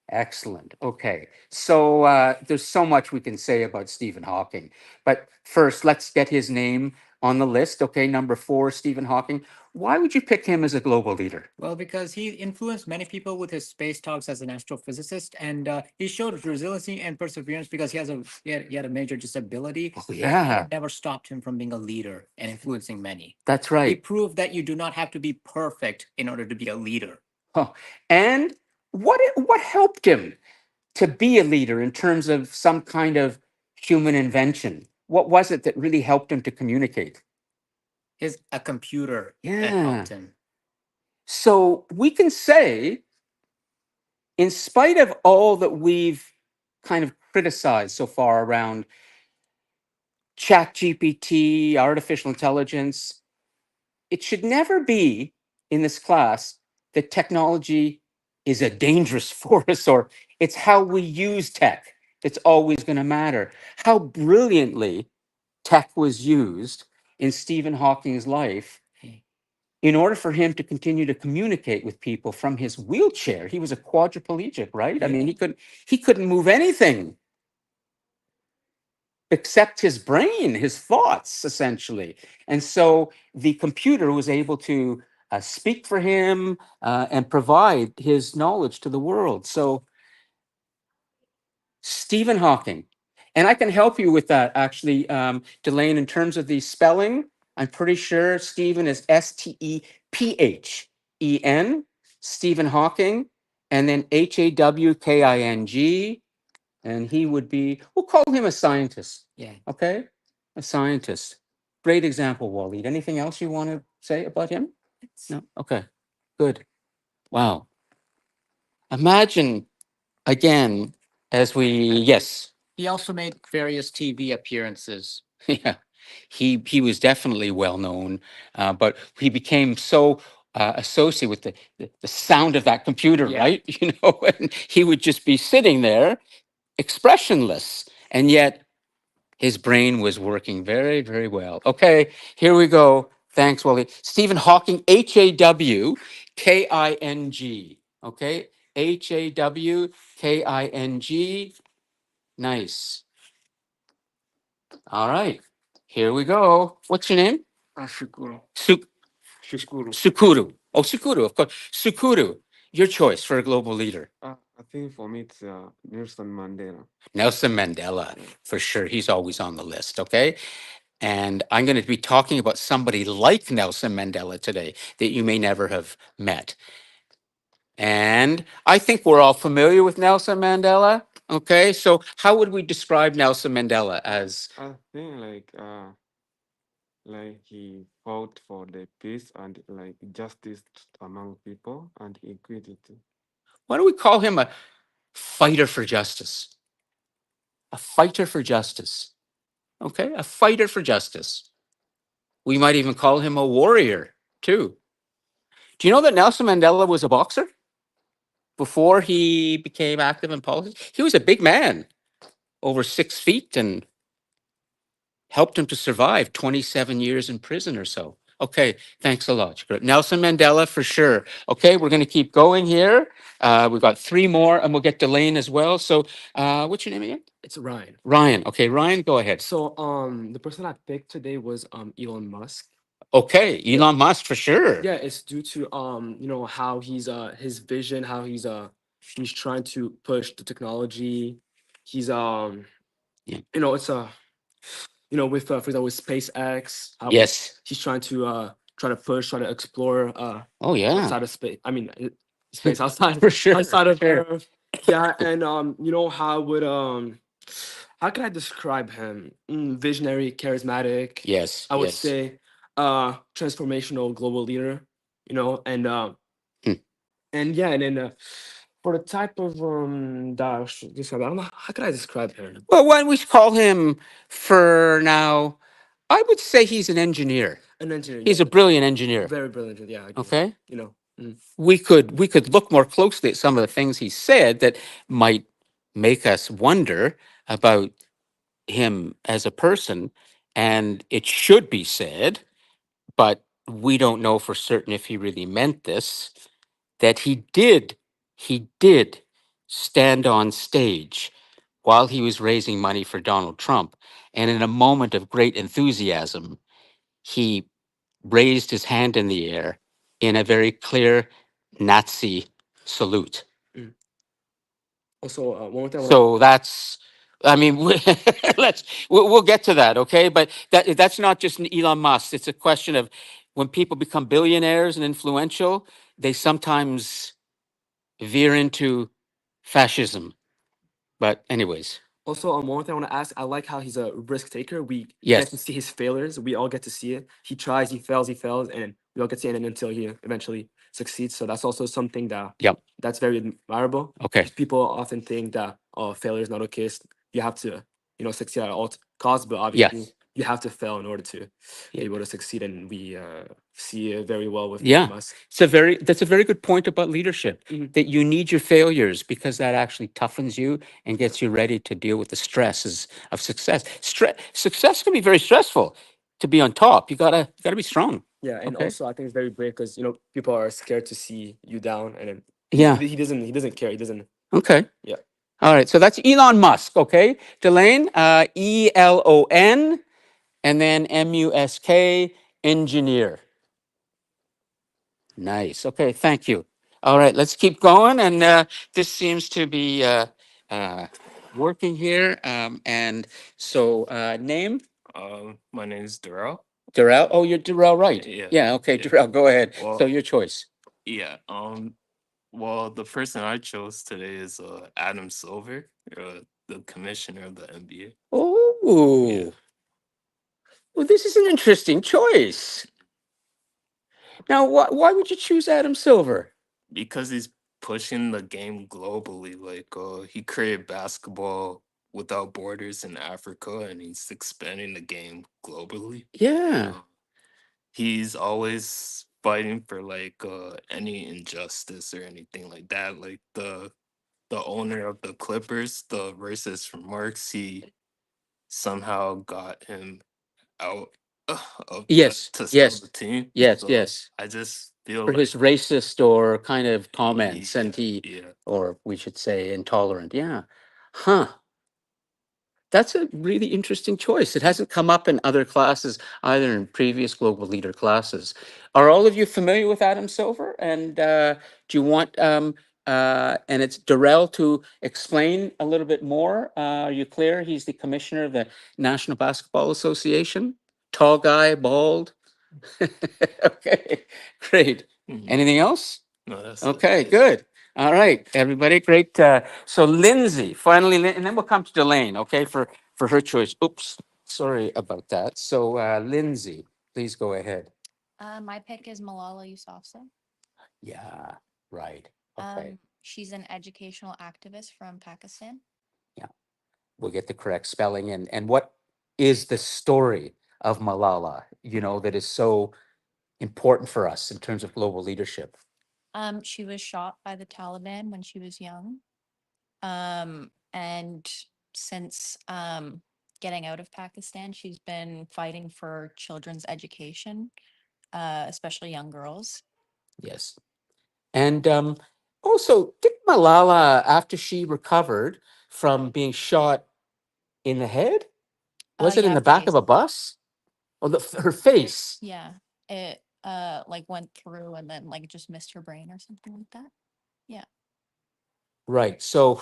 Excellent. Okay. So there's so much we can say about Stephen Hawking. But first, let's get his name on the list. Okay. Number 4, Stephen Hawking. Why would you pick him as a global leader? Well, because he influenced many people with his space talks as an astrophysicist, and he showed resiliency and perseverance because he had a major disability. Oh, and yeah. it never stopped him from being a leader and influencing many. That's He right. proved that you do not have to be perfect in order to be a leader. Oh, and what helped him to be a leader in terms of some kind of human invention? What was it that really helped him to communicate? A computer that Yeah. helped him. So we can say, in spite of all that we've kind of criticized so far around chat GPT, artificial intelligence, it should never be in this class that technology is a dangerous force, or it's how we use tech that's always going to matter. How brilliantly tech was used in Stephen Hawking's life in order for him to continue to communicate with people from his wheelchair. He was a quadriplegic, right? I mean, he couldn't move anything except his brain, his thoughts, essentially. And so the computer was able to speak for him and provide his knowledge to the world. So Stephen Hawking. And I can help you with that, actually, Delane, in terms of the spelling. I'm pretty sure Stephen is Stephen, Stephen Hawking, and then Hawking. And he would be, we'll call him a scientist. Yeah. Okay? A scientist. Great example, Waleed. Anything else you want to say about him? No? Okay. Good. Wow. Imagine again as yes. He also made various TV appearances. Yeah, he was definitely well known, but he became so associated with the sound of that computer, Yeah. right? And he would just be sitting there, expressionless, and yet his brain was working very, very well. Okay, here we go. Thanks, Wally. Stephen Hawking, Hawking. Okay, Hawking. Nice. All right, here we go. What's your name? Ashukuro. Sukuru. Oh, Sukuru, of course. Sukuru, your choice for a global leader. I think for me it's Nelson Mandela. Nelson Mandela, for sure. He's always on the list, okay? And I'm going to be talking about somebody like Nelson Mandela today that you may never have met. And I think we're all familiar with Nelson Mandela. Okay, so how would we describe Nelson Mandela as? I think like he fought for the peace and like justice among people and equality. Why do we call him a fighter for justice? A fighter for justice. Okay, a fighter for justice. We might even call him a warrior too. Do you know that Nelson Mandela was a boxer before he became active in politics? He was a big man, over 6 feet, and helped him to survive 27 years in prison or so. Okay, thanks a lot. Nelson Mandela for sure. Okay, we're going to keep going here. We've got three more, and we'll get Delane as well. So, what's your name again? It's Ryan. Ryan. Okay, Ryan, go ahead. So the person I picked today was Elon Musk. Okay, Elon Musk for sure. Yeah, it's due to how he's his vision, how he's trying to push the technology. He's Yeah. it's with for example with SpaceX, how Yes. he's trying to push, trying to explore Oh yeah. outside of space. I mean space outside For sure. outside of Sure. Earth. Yeah, and how would how can I describe him? Visionary, charismatic. Yes. I would yes. say transformational global leader, and Hmm. and yeah, and then for the type of describe, I don't know how can I describe him? Well, why don't we call him for now? I would say he's an engineer. An engineer. He's Yeah, a brilliant engineer. very brilliant. Yeah. I agree. Okay. Mm. We could look more closely at some of the things he said that might make us wonder about him as a person. And it should be said, but we don't know for certain if he really meant this, that he did stand on stage while he was raising money for Donald Trump. And in a moment of great enthusiasm, he raised his hand in the air in a very clear Nazi salute. Also, one more thing. So that's, I mean, we'll get to that, okay? But that's not just an Elon Musk. It's a question of when people become billionaires and influential, they sometimes veer into fascism. But anyways, Also, one more thing I want to ask. I like how he's a risk taker. We Yes. get to see his failures. We all get to see it. He tries, he fails, and we all get to see it until he eventually succeeds. So that's also something that's very admirable. okay. People often think that failure is not okay. You have to succeed at all costs, but obviously Yes. you have to fail in order to be able to succeed. And we see it very well with Yeah. Musk. That's a very good point about leadership, Mhm. that you need your failures because that actually toughens you and gets you ready to deal with the stresses of success. Success can be very stressful. To be on top, you gotta be strong. Yeah, and Okay. also I think it's very brave because people are scared to see you down, and then Yeah. he doesn't care. He doesn't. Okay. Yeah. All right. So that's Elon Musk. Okay. Delane, ELON, and then MUSK, engineer. Nice. Okay. Thank you. All right. Let's keep going. And this seems to be working here. And so, name? My name is Darrell. Darrell. Oh, you're Darrell, right? Yeah. Yeah. Okay. Yeah. Darrell, go ahead. Well- So, your choice. Yeah. Well, the person I chose today is Adam Silver, the commissioner of the NBA. Oh. Yeah. Well, this is an interesting choice. Now, why would you choose Adam Silver? Because he's pushing the game globally. Like he created basketball without borders in Africa, and he's expanding the game globally. Yeah. He's always fighting for like any injustice or anything like that. Like the owner of the Clippers, the racist remarks, he somehow got him out of Yes, to yes, sell the team. yes, So yes. I just feel For like his racist or kind of comments, and yeah. or we should say intolerant. Yeah. Huh. That's a really interesting choice. It hasn't come up in other classes, either in previous Global Leader classes. Are all of you familiar with Adam Silver? And do you want, and it's Darrell to explain a little bit more? Are you clear? He's the commissioner of the National Basketball Association. Tall guy, bald. Okay, great. Mhm. Anything else? No, that's Okay, good. All right, everybody, great. So Lindsay, finally, and then we'll come to Delane, okay, for her choice. Oops, sorry about that. So Lindsay, please go ahead. My pick is Malala Yousafzai. Yeah, right. Okay, She's an educational activist from Pakistan. yeah, we'll get the correct spelling. And what is the story of Malala, that is so important for us in terms of global leadership? She was shot by the Taliban when she was young. And since getting out of Pakistan, she's been fighting for children's education, especially young girls. Yes. And also, did Malala, after she recovered from being shot in the head, was it in Yeah, the back of face. a bus? Oh, her face. Yeah, it like went through and then like just missed her brain or something like that. Yeah. Right. So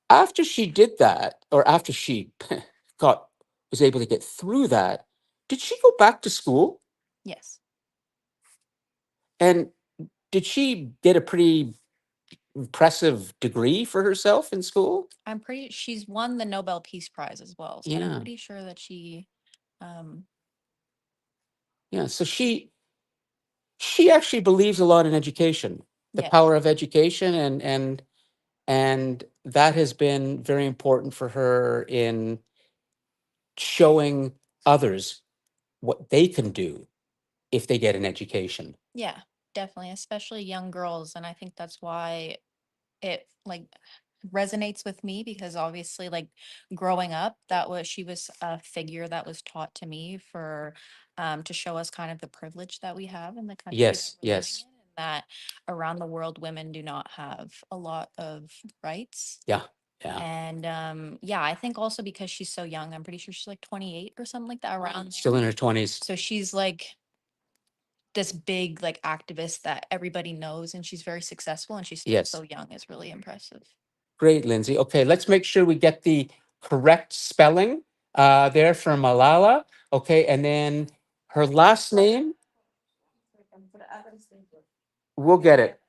after she did that, or after she got was able to get through that, did she go back to school? Yes. And did she get a pretty impressive degree for herself in school? She's won the Nobel Peace Prize as well, so I'm Yeah. pretty sure that she Yeah. So she actually believes a lot in education, the yes. power of education, and that has been very important for her in showing others what they can do if they get an education. Yeah, definitely, especially young girls, and I think that's why it like resonates with me because obviously like growing up she was a figure that was taught to me for to show us kind of the privilege that we have in the country that Yes, we're living yes. in and that around the world women do not have a lot of rights. Yeah, yeah. And yeah, I think also because she's so young, I'm pretty sure she's like 28 or something like that around Still there. in her 20s. So she's like this big like activist that everybody knows and she's very successful and she's still Yes. so young is really impressive. Great, Lindsay. Okay, let's make sure we get the correct spelling there for Malala. Okay, and then her last name, we'll get it.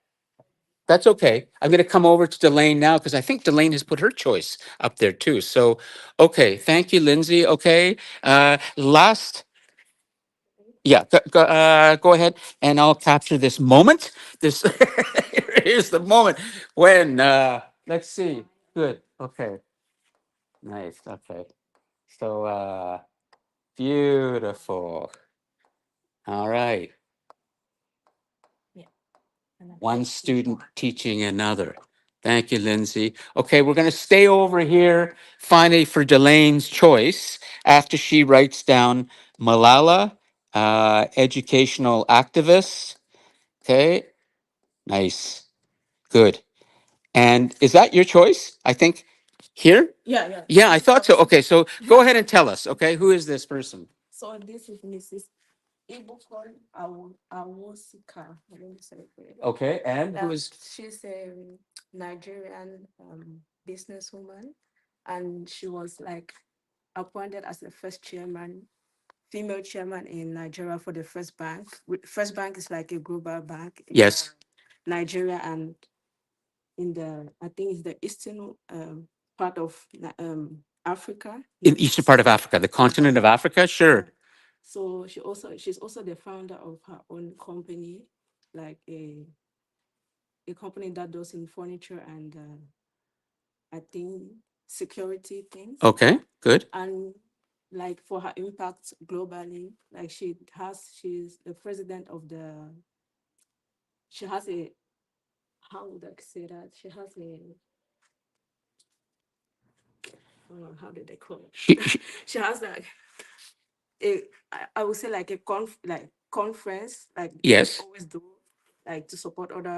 That's okay. I'm going to come over to Delane now because I think Delane has put her choice up there too. So, okay, thank you, Lindsay. Okay, last, yeah, go ahead, and I'll capture this moment. This here's the moment when let's see. Good. Okay. Nice. Okay. So beautiful. All right. One student teaching another. Thank you, Lindsay. Okay, we're going to stay over here finally for Delane's choice after she writes down Malala, educational activist. Okay, nice. Good. And is that your choice? I think here? Yeah, I thought so. Okay, so go ahead and tell us. Okay, who is this person? So this is Mrs. Ibukon Awosika. Let me say it clearly. Okay, and who Yeah, is? she's a Nigerian businesswoman, and she was like appointed as the first chairman, female chairman in Nigeria for the First Bank. First Bank is like a global bank in Yes. Nigeria and in I think it's the eastern part of Africa. In the eastern part of Africa, the continent of Africa? Sure. So she's also the founder of her own company, like a company that does in furniture and I think security things. Okay, good. And like for her impact globally, like she's the president of she has a, how would I say that? She has a, how did they call it? She has like I would say like a conference, like Yes. they always do, like to support other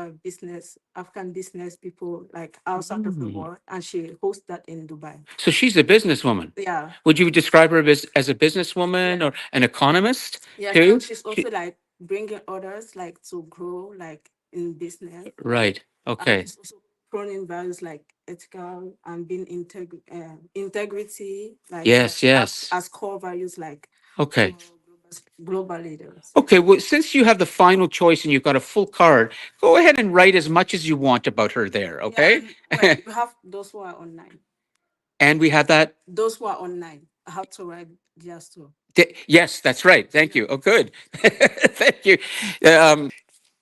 African business people like outside of the world, and she hosts that in Dubai. So she's a businesswoman. Yeah. Would you describe her as a businesswoman or an economist Yeah, too? she's also like bringing others like to grow like in business. Right. Okay. She's also promoting values like ethical and being integrity, like Yes. Yes. as core values, like Okay. global leaders. Okay. Well, since you have the final choice and you've got a full card, go ahead and write as much as you want about her there. Okay. Yeah, we have those who are online. And we have that. Those who are online, I have to write just too. Yes, that's right. Thank you. Oh, good. Thank you.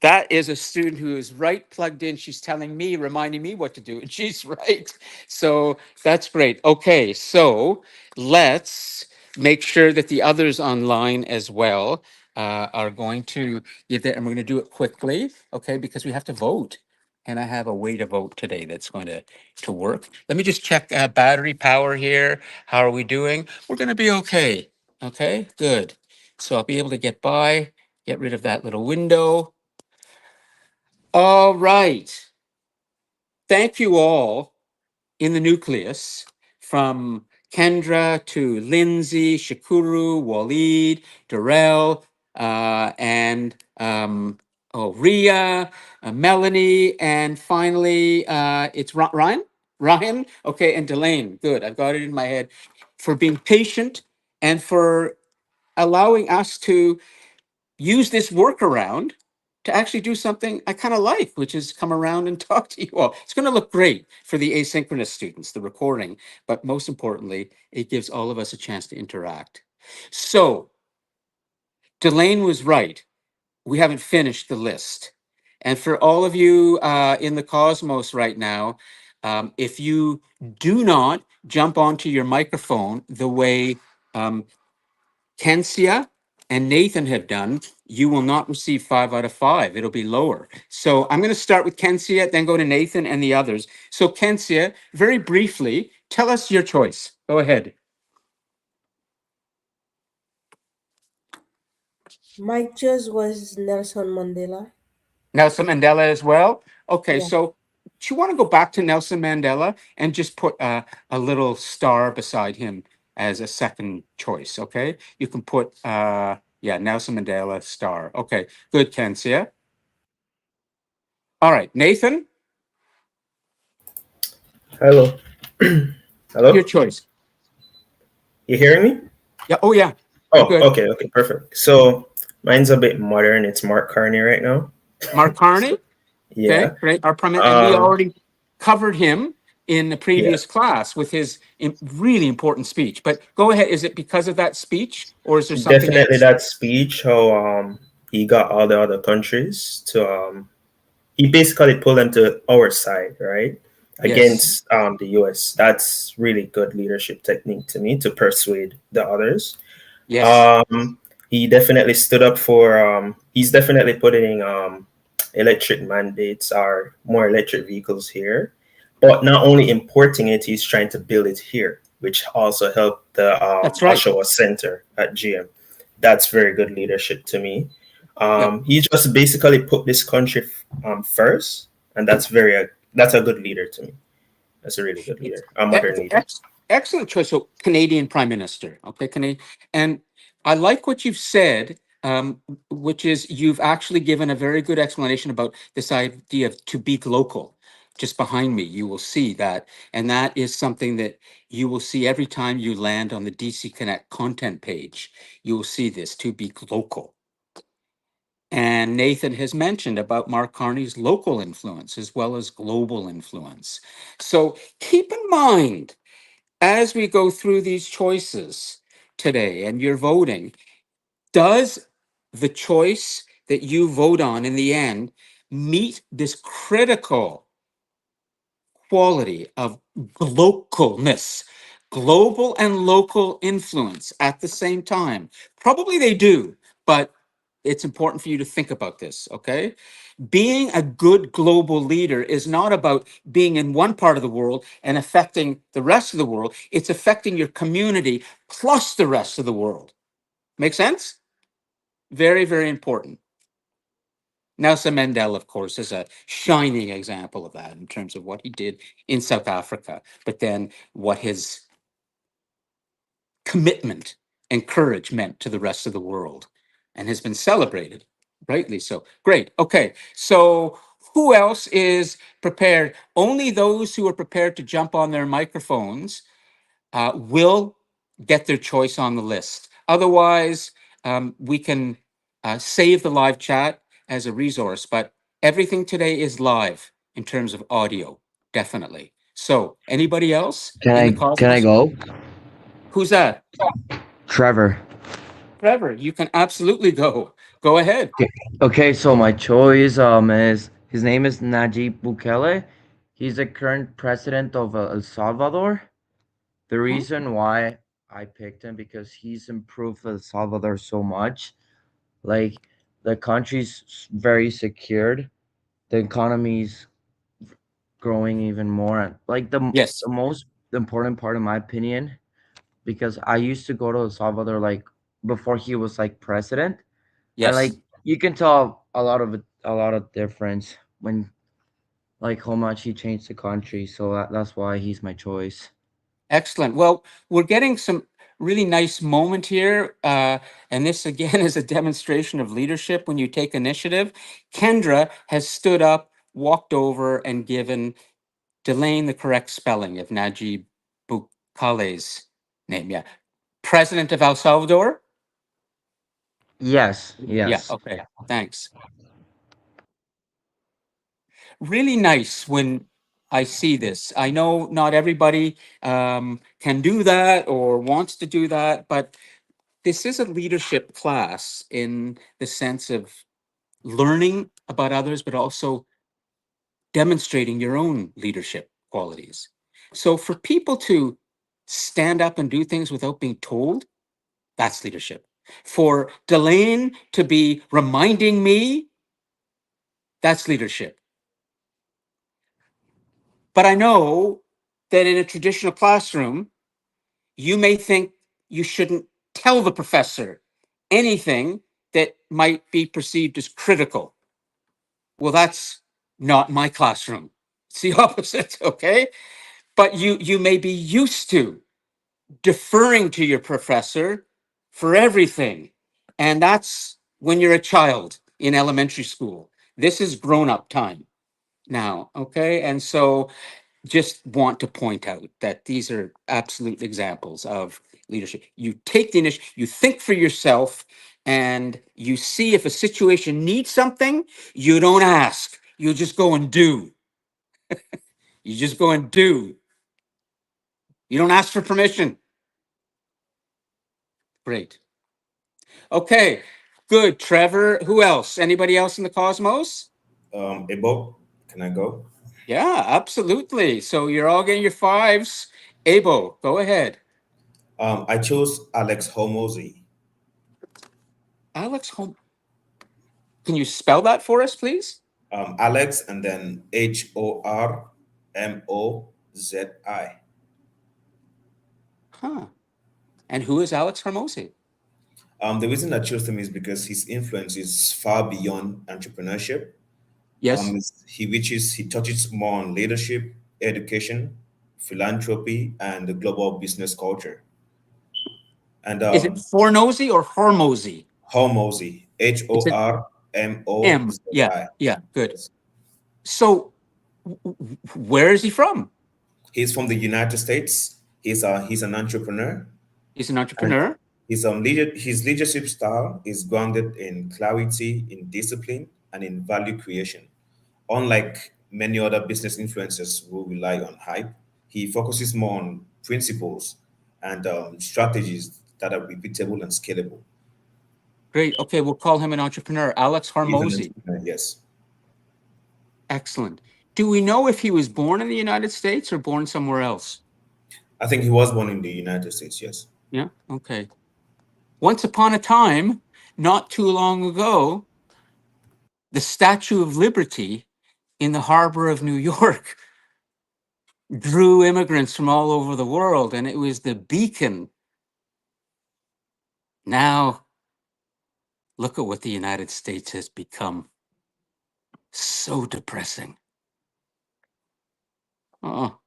That is a student who is right plugged in. She's telling me, reminding me what to do, and she's right. So that's great. Okay, so let's make sure that the others online as well are going to get there, and we're going to do it quickly, okay? Because we have to vote, and I have a way to vote today that's going to work. Let me just check battery power here. How are we doing? We're going to be okay. Okay, good. So I'll be able to get by, get rid of that little window. All right. Thank you all in the nucleus, from Kendra to Lindsay, Shakuru, Waleed, Darrell, and Ria, Melanie, and finally it's Ryan. Ryan, okay, and Delane. Good, I've got it in my head. For being patient and for allowing us to use this workaround to actually do something I kind of like, which is come around and talk to you all. It's going to look great for the asynchronous students, the recording, but most importantly, it gives all of us a chance to interact. So, Delane was right. We haven't finished the list. And for all of you in the cosmos right now, if you do not jump onto your microphone the way Kensia and Nathan have done, you will not receive 5 out of 5. It'll be lower. So I'm going to start with Kensia, then go to Nathan and the others. So Kensia, very briefly, tell us your choice. Go ahead. My choice was Nelson Mandela. Nelson Mandela as well. Okay, Yeah. so do you want to go back to Nelson Mandela and just put a little star beside him as a second choice? Okay, you can put Nelson Mandela star. Okay, good, Kensia. All right, Nathan, Hello. Hello. your choice. You hearing me? Yeah. Oh, yeah. Oh, Good. okay, perfect. So mine's a bit modern. It's Mark Carney right now. Mark Carney. Yeah. Okay, great. Our prime, and we already covered him in the Yeah. previous class with his really important speech. But go ahead. Is it because of that speech, or is there something Definitely else? that speech, how he got all the other countries to he basically pulled them to our side, right? Yes. Against the US. That's really good leadership technique to me, to persuade the others. Yes. He definitely stood up for he's definitely putting electric mandates or more electric vehicles here. But not only importing it, he's trying to build it here, which also helped the That's right. Oshawa Center at GM. That's very good leadership to me. Yep. He just basically put this country first, and that's a good leader to me. That's a really good leader, a modern leader. Excellent choice. So Canadian Prime Minister. Okay, Canadian. And I like what you've said, which is you've actually given a very good explanation about this idea of to be local. Just behind me, you will see that. And that is something that you will see every time you land on the DC Connect content page. You will see this, to be local. And Nathan has mentioned about Mark Carney's local influence as well as global influence. So keep in mind, as we go through these choices today and you're voting, does the choice that you vote on in the end meet this critical quality of localness, global and local influence at the same time? Probably they do, but it's important for you to think about this, okay? Being a good global leader is not about being in one part of the world and affecting the rest of the world. It's affecting your community plus the rest of the world. Make sense? Very, very important. Nelson Mandela, of course, is a shining example of that in terms of what he did in South Africa, but then what his commitment and courage meant to the rest of the world and has been celebrated, rightly so. Great. Okay. So, who else is prepared? Only those who are prepared to jump on their microphones will get their choice on the list. Otherwise, we can save the live chat as a resource, but everything today is live in terms of audio, definitely. So, anybody else in the Can I cosmos? go? Who's that? Trevor. Trevor, you can absolutely go. Go ahead. Okay, so my choice is his name is Najib Bukele. He's the current president of El Salvador. The Huh? reason why I picked him because he's improved El Salvador so much. Like the country's very secured. The economy's growing even more. And like Yes. the most important part in my opinion, because I used to go to El Salvador like before he was like president. And like Yes. you can tell a lot of difference when like how much he changed the country. So that's why he's my choice. Excellent. Well, we're getting some really nice moment here. And this again is a demonstration of leadership when you take initiative. Kendra has stood up, walked over, and given Delane the correct spelling of Najib Bukele's name. Yeah. President of El Salvador? Yes, Yeah. yes. Okay. Thanks. Really nice when I see this. I know not everybody can do that or wants to do that, but this is a leadership class in the sense of learning about others, but also demonstrating your own leadership qualities. So for people to stand up and do things without being told, that's leadership. For Delane to be reminding me, that's leadership. But I know that in a traditional classroom, you may think you shouldn't tell the professor anything that might be perceived as critical. Well, that's not my classroom. It's the opposite, okay? But you may be used to deferring to your professor for everything. And that's when you're a child in elementary school. This is grown-up time now, okay? And so just want to point out that these are absolute examples of leadership. You take the initiative, you think for yourself, and you see if a situation needs something, you don't ask, you just go and do. You just go and do. You don't ask for permission. Great. Okay, good. Trevor, who else? Anybody else in the cosmos? Ebo, can I go? Yeah, absolutely. So you're all getting your fives. Abo, go ahead. I chose Alex Hormozy. Alex Home. Can you spell that for us, please? Alex and then Hormozi. Huh. And who is Alex Hermosi? The reason I chose him is because his influence is far beyond entrepreneurship. Yes. He touches more on leadership, education, philanthropy, and the global business culture. And Is it Fornosy or Hormozy? Hormozi, H It's O an R M O M. Z Yeah, I. yeah, good. Yes. So where is he from? He's from the United States. He's an entrepreneur, He's an and entrepreneur. his leadership style is grounded in clarity, in discipline, and in value creation. Unlike many other business influencers who rely on hype, he focuses more on principles and strategies that are repeatable and scalable. Great. Okay, we'll call him an entrepreneur. Alex He's an Hormozy. entrepreneur, yes. Excellent. Do we know if he was born in the United States or born somewhere else? I think he was born in the United States, yes. Yeah. Okay. Once upon a time, not too long ago, the Statue of Liberty in the harbor of New York drew immigrants from all over the world, and it was the beacon. Now, look at what the United States has become. So depressing. Oh,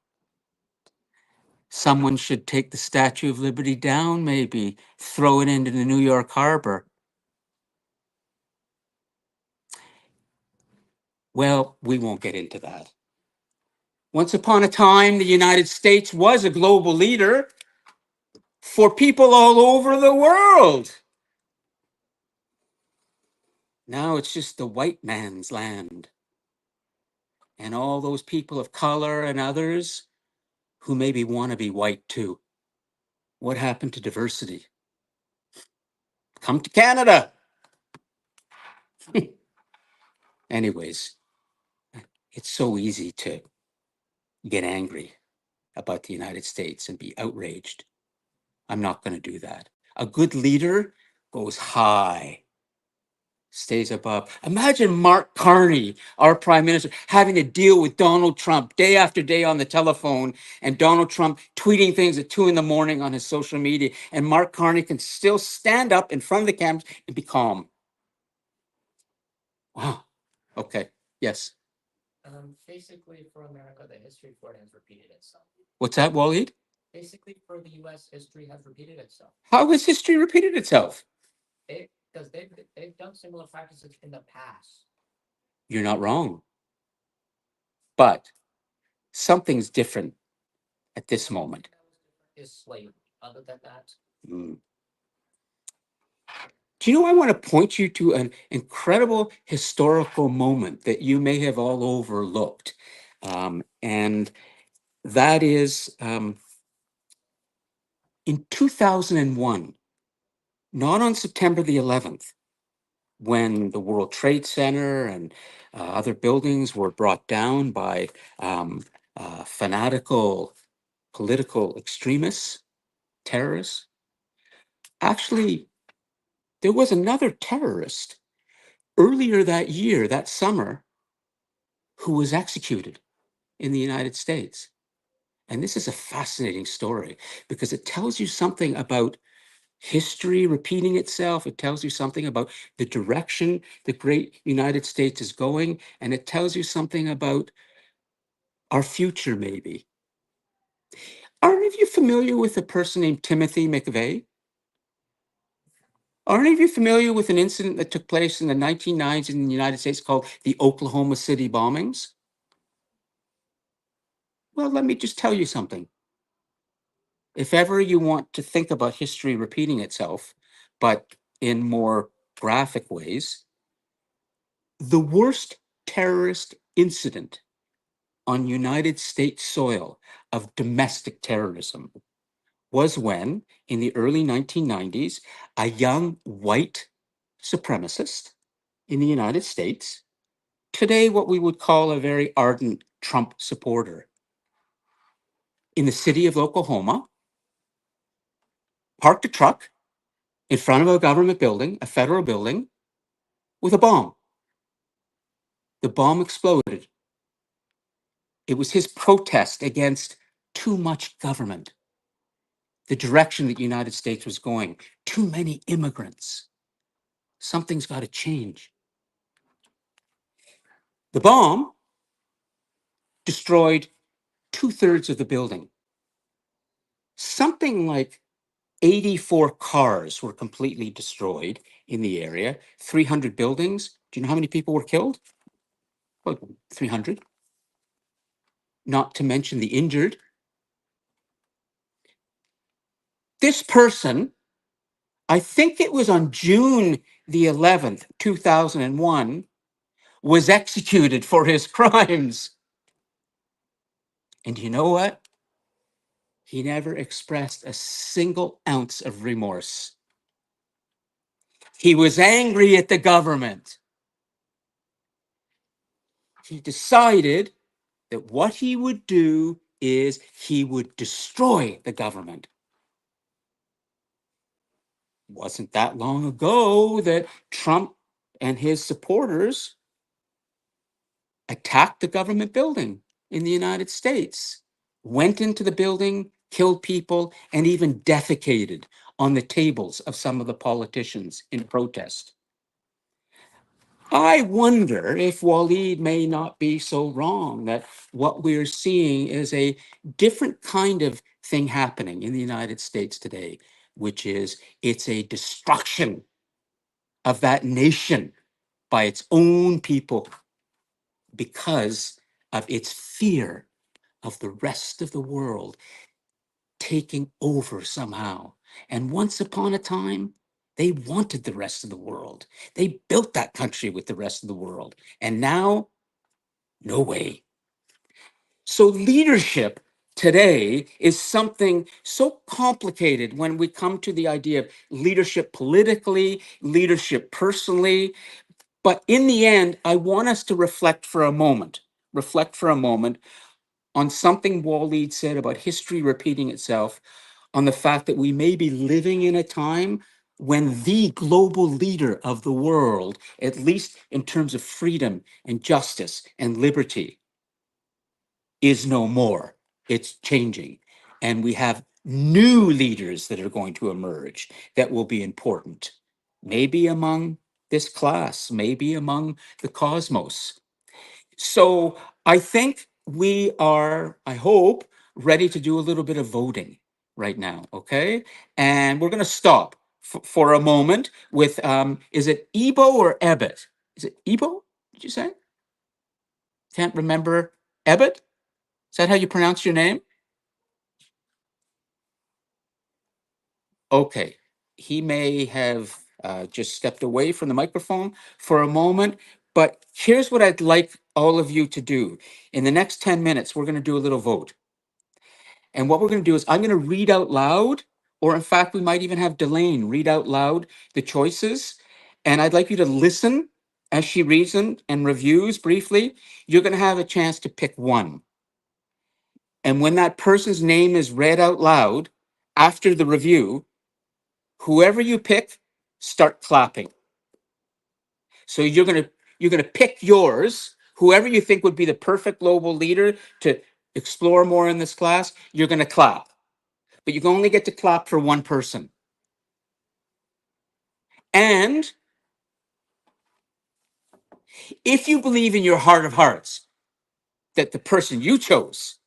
someone should take the Statue of Liberty down, maybe throw it into the New York Harbor. Well, we won't get into that. Once upon a time, the United States was a global leader for people all over the world. Now it's just the white man's land. And all those people of color and others who maybe want to be white too. What happened to diversity? Come to Canada. Anyways, it's so easy to get angry about the United States and be outraged. I'm not going to do that. A good leader goes high, stays above. Imagine Mark Carney, our prime minister, having to deal with Donald Trump day after day on the telephone, and Donald Trump tweeting things at 2 a.m. on his social media. And Mark Carney can still stand up in front of the cameras and be calm. Wow. Okay. Yes. Basically, for America, the history for it has repeated itself. What's that, Waleed? Basically, for the U.S., history has repeated itself. How has history repeated itself? Because they've done similar practices in the past. You're not wrong. But something's different at this moment. Is slavery. Other than that, Mm. Do you know, I want to point you to an incredible historical moment that you may have all overlooked. And that is in 2001, not on September the 11th, when the World Trade Center and other buildings were brought down by fanatical political extremists, terrorists. Actually, there was another terrorist earlier that year, that summer, who was executed in the United States. And this is a fascinating story because it tells you something about history repeating itself. It tells you something about the direction the great United States is going. And it tells you something about our future, maybe. Are any of you familiar with a person named Timothy McVeigh? Are any of you familiar with an incident that took place in the 1990s in the United States called the Oklahoma City bombings? Well, let me just tell you something. If ever you want to think about history repeating itself, but in more graphic ways, the worst terrorist incident on United States soil of domestic terrorism was when, in the early 1990s, a young white supremacist in the United States, today what we would call a very ardent Trump supporter, in the city of Oklahoma, parked a truck in front of a government building, a federal building, with a bomb. The bomb exploded. It was his protest against too much government, the direction that the United States was going, too many immigrants. Something's got to change. The bomb destroyed 2/3 of the building. Something like 84 cars were completely destroyed in the area, 300 buildings. Do you know how many people were killed? Well, 300. Not to mention the injured. This person, I think it was on June the 11th, 2001, was executed for his crimes. And you know what? He never expressed a single ounce of remorse. He was angry at the government. He decided that what he would do is he would destroy the government. It wasn't that long ago that Trump and his supporters attacked the government building in the United States, went into the building, killed people, and even defecated on the tables of some of the politicians in protest. I wonder if Waleed may not be so wrong, that what we're seeing is a different kind of thing happening in the United States today, which is it's a destruction of that nation by its own people because of its fear of the rest of the world taking over somehow. And once upon a time, they wanted the rest of the world. They built that country with the rest of the world. And now, no way. So, leadership today is something so complicated when we come to the idea of leadership politically, leadership personally. But in the end, I want us to reflect for a moment on something Waleed said about history repeating itself, on the fact that we may be living in a time when the global leader of the world, at least in terms of freedom and justice and liberty, is no more. It's changing. And we have new leaders that are going to emerge that will be important, maybe among this class, maybe among the cosmos. So I think we are, I hope, ready to do a little bit of voting right now, okay? And we're going to stop for a moment with, is it Ebo or Ebbet? Is it Ebo, did you say? Can't remember. Ebbet? Is that how you pronounce your name? Okay. He may have just stepped away from the microphone for a moment, but here's what I'd like all of you to do. In the next 10 minutes, we're going to do a little vote. And what we're going to do is I'm going to read out loud, or in fact, we might even have Delane read out loud the choices. And I'd like you to listen as she reads them and reviews briefly. You're going to have a chance to pick one. And when that person's name is read out loud after the review, whoever you pick, start clapping. So you're gonna pick yours, whoever you think would be the perfect global leader to explore more in this class, you're gonna clap. But you can only get to clap for one person. And if you believe in your heart of hearts that the person you chose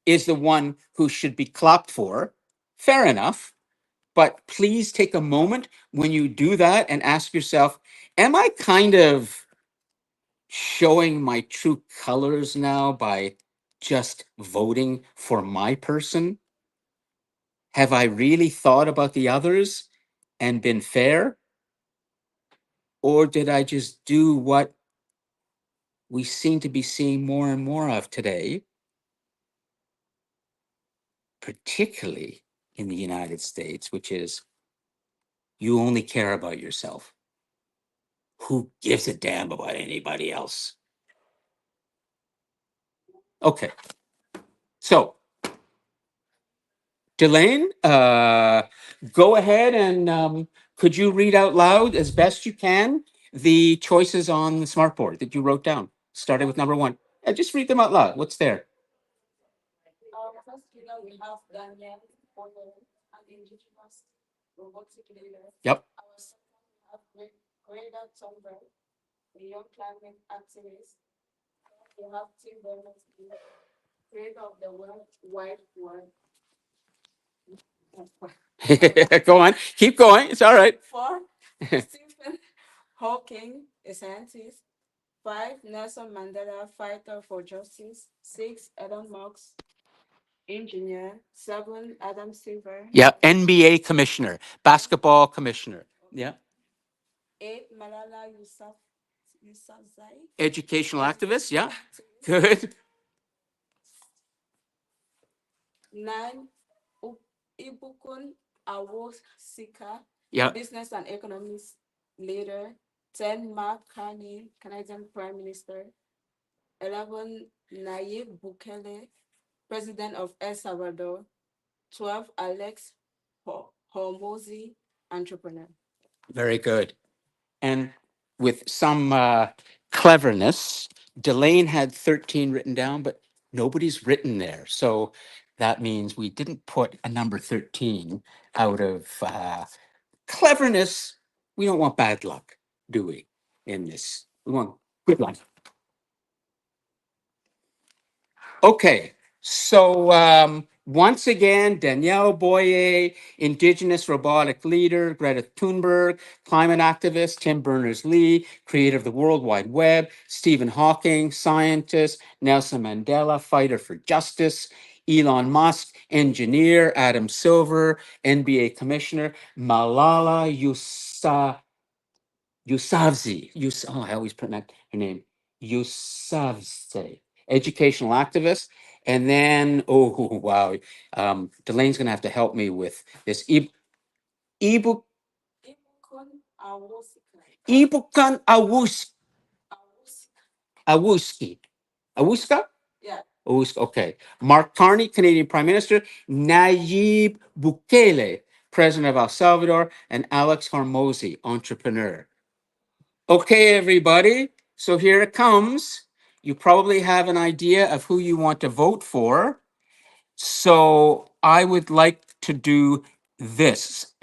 is the one who should be clapped for, fair enough. But please take a moment when you do that and ask yourself, am I kind of showing my true colors now by just voting for my person? Have I really thought about the others and been fair? Or did I just do what we seem to be seeing more and more of today, particularly in the United States, which is you only care about yourself? Who gives a damn about anybody else? Okay, so Delane, go ahead and could you read out loud as best you can the choices on the smartboard that you wrote down, starting with number one? Yeah, just read them out loud. What's there? First leader, we have Daniel Boyle, an indigenous robotic leader. Yep. Our second, we have Greta Thunberg, a young climate activist. We have Tim Berners-Lee, creator of the World Wide Web. Go on. Keep going. It's all right. 4, Stephen Hawking, a scientist. 5, Nelson Mandela, fighter for justice. 6, Elon Musk, engineer. 7, Adam Silver. Yeah, NBA commissioner, basketball commissioner. Yeah. 8, Malala Yousafzai. Educational activist. Yeah. Good. 9, Ibukun Awosika, Yeah. business and economics leader. 10, Mark Carney, Canadian Prime Minister. 11, Nayib Bukele, President of El Salvador. 12, Alex Hormozy, entrepreneur. Very good. And with some cleverness, Delane had 13 written down, but nobody's written there. So that means we didn't put a number 13 out of cleverness. We don't want bad luck, do we, in this One. Good one. Okay, so once again, Danielle Boyer, Indigenous robotic leader, Greta Thunberg, climate activist, Tim Berners-Lee, creator of the World Wide Web, Stephen Hawking, scientist, Nelson Mandela, fighter for justice, Elon Musk, engineer, Adam Silver, NBA commissioner, Malala Yousafzai, I always pronounce her name, Yousafzai, educational activist. And then, oh, wow, Delaine's going to have to help me with this. Ibukan Awuski. Awuska? Awuska, okay. Mark Carney, Canadian Prime Minister. Nayib Bukele, President of El Salvador. And Alex Hormozy, entrepreneur. Okay, everybody. So here it comes. You probably have an idea of who you want to vote for. So I would like to do this.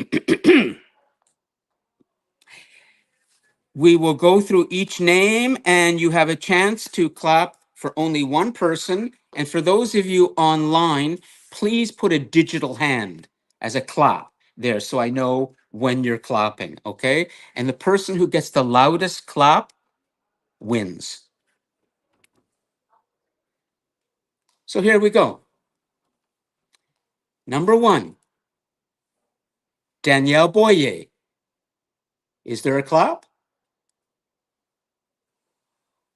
We will go through each name and you have a chance to clap for only one person. And for those of you online, please put a digital hand as a clap there so I know when you're clapping, okay? And the person who gets the loudest clap wins. So here we go. Number 1, Danielle Boyer. Is there a clap?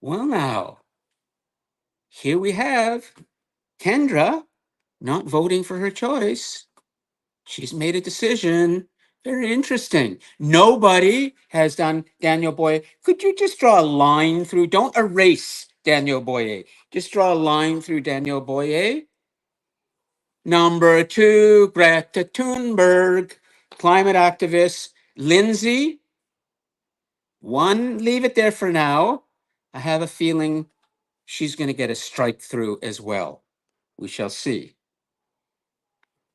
Well, now, here we have Kendra not voting for her choice. She's made a decision. Very interesting. Nobody has done Daniel Boyer. Could you just draw a line through? Don't erase Daniel Boyer. Just draw a line through Daniel Boyer. Number 2, Greta Thunberg, climate activist. Lindsay, 1, leave it there for now. I have a feeling she's going to get a strike through as well. We shall see.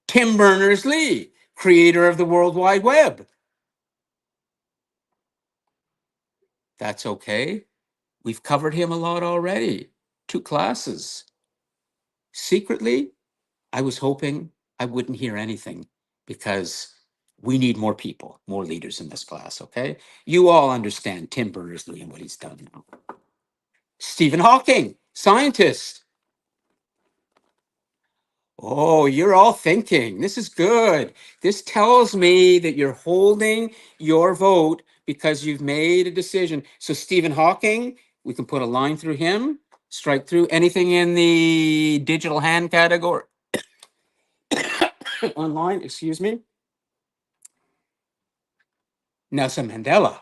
Tim Berners-Lee, creator of the World Wide Web. That's okay. We've covered him a lot already. 2 classes. Secretly, I was hoping I wouldn't hear anything because we need more people, more leaders in this class, okay? You all understand Tim Berners-Lee and what he's done now. Stephen Hawking, scientist. Oh, you're all thinking. This is good. This tells me that you're holding your vote because you've made a decision. So Stephen Hawking, we can put a line through him, strike through anything in the digital hand category. Online, excuse me. Nelson Mandela.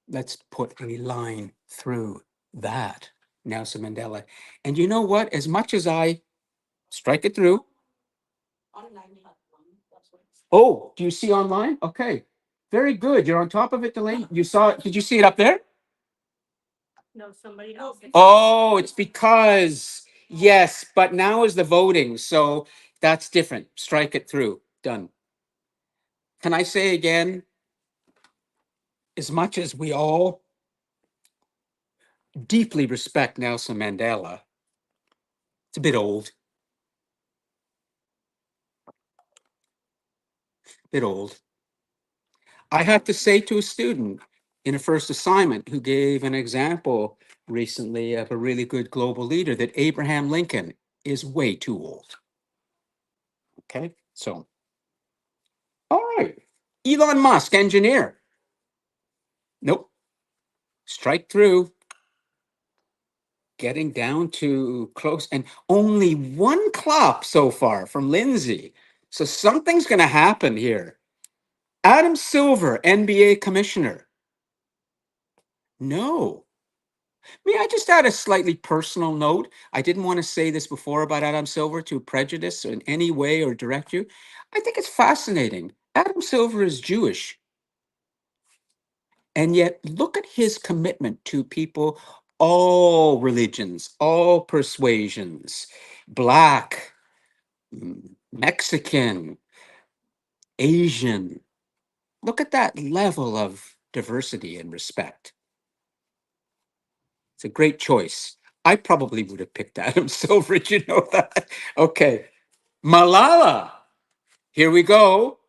Let's put a line through that. Nelson Mandela. And you know what? As much as I strike it through. Oh, do you see online? Okay. Very good. You're on top of it, Delane. You saw it. Did you see it up there? No, somebody else. Oh, it's because, yes, but now is the voting. So that's different. Strike it through. Done. Can I say again, as much as we all deeply respect Nelson Mandela, it's a bit old. Bit old. I had to say to a student in a first assignment who gave an example recently of a really good global leader that Abraham Lincoln is way too old. Okay, so, all right. Elon Musk, engineer. Nope. Strike through. Getting down to close and only 1 clap so far from Lindsay. So something's going to happen here. Adam Silver, NBA commissioner. No. May I just add a slightly personal note? I didn't want to say this before about Adam Silver to prejudice in any way or direct you. I think it's fascinating. Adam Silver is Jewish. And yet, look at his commitment to people, all religions, all persuasions, Black, Mexican, Asian, Look at that level of diversity and respect. It's a great choice. I probably would have picked Adam Silver. Did you know that? Okay. Malala. Here we go.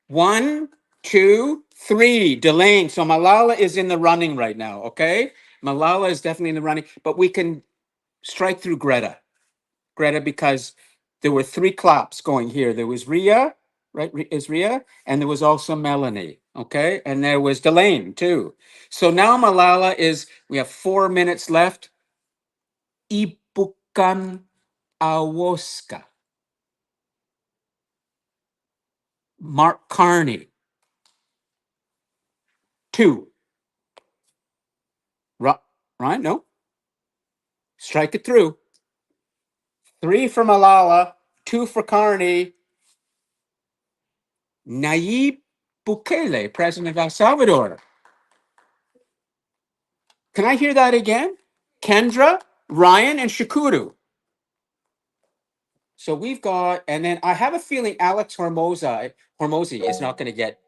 1, 2, 3. Delane. So Malala is in the running right now. Okay. Malala is definitely in the running, but we can strike through Greta. Greta, because there were 3 claps going here. There was Ria, right? Is Ria? And there was also Melanie. Okay. And there was Delane too. So now Malala is, we have 4 minutes left. Ibukan Awoska. Mark Carney. 2. Right? No. Strike it through. 3 for Malala, 2 for Carney. Nayib Bukele, President of El Salvador. Can I hear that again? Kendra, Ryan, and Shakuru. So we've got, and then I have a feeling Alex Hormozy is not going to get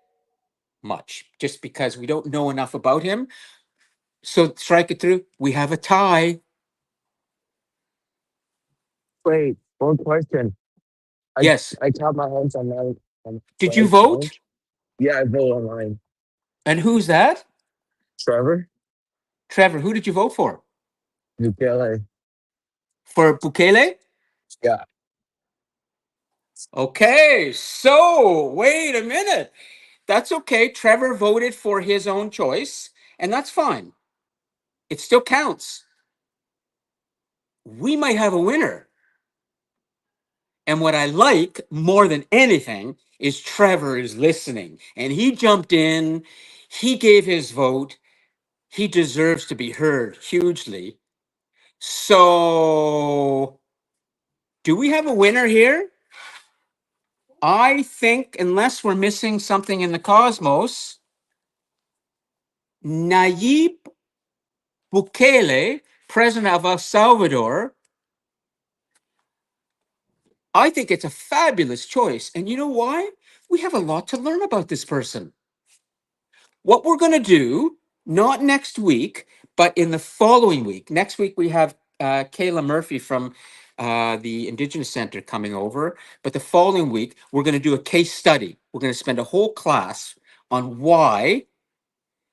much just because we don't know enough about him. So strike it through. We have a tie. Wait, one question. Yes. I count my hands on my Did you phone. vote? Yeah, I vote online. And who's that? Trevor? Trevor, who did you vote for? UCLA. For Bukele? Yeah. Okay, so wait a minute. That's okay. Trevor voted for his own choice, and that's fine. It still counts. We might have a winner. And what I like more than anything is Trevor is listening, and he jumped in, he gave his vote. He deserves to be heard hugely. So, do we have a winner here? I think, unless we're missing something in the cosmos, Nayib Bukele, president of El Salvador, I think it's a fabulous choice. And you know why? We have a lot to learn about this person. What we're going to do, not next week, but in the following week. Next week, we have Kayla Murphy from the Indigenous Center coming over. But the following week, we're going to do a case study. We're going to spend a whole class on why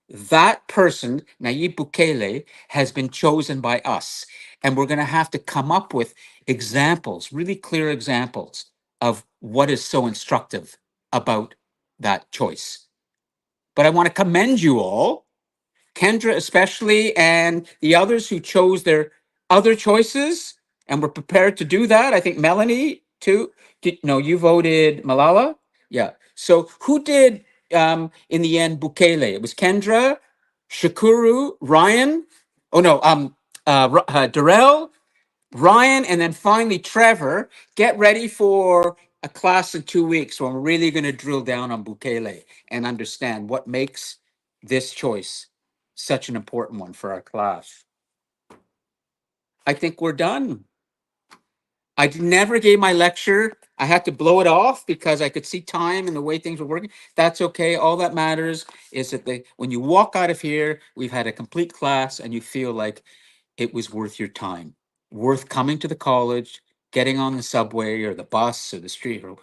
that person, Nayib Bukele, has been chosen by us. And we're going to have to come up with examples, really clear examples of what is so instructive about that choice. But I want to commend you all, Kendra especially, and the others who chose their other choices and were prepared to do that. I think Melanie, too. No, you voted Malala? Yeah. So who did, in the end, Bukele? It was Kendra, Shakuru, Ryan. Oh, no, Darrell, Ryan, and then finally Trevor. Get ready for a class in 2 weeks where we're really going to drill down on Bukele and understand what makes this choice such an important one for our class. I think we're done. I never gave my lecture. I had to blow it off because I could see time and the way things were working. That's okay. All that matters is that when you walk out of here, we've had a complete class and you feel like it was worth your time, worth coming to the college, getting on the subway or the bus or the street. Or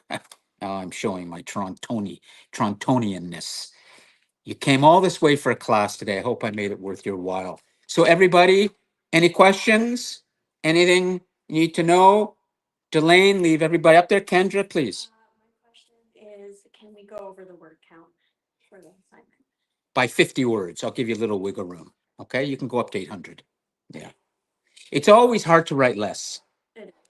now I'm showing my Torontonianness. You came all this way for a class today. I hope I made it worth your while. So everybody, any questions? Anything you need to know? Delane, leave everybody up there. Kendra, please. My question is, can we go over the word count for the assignment? By 50 words. I'll give you a little wiggle room. Okay, you can go up to 800. Yeah. It's always hard to write less.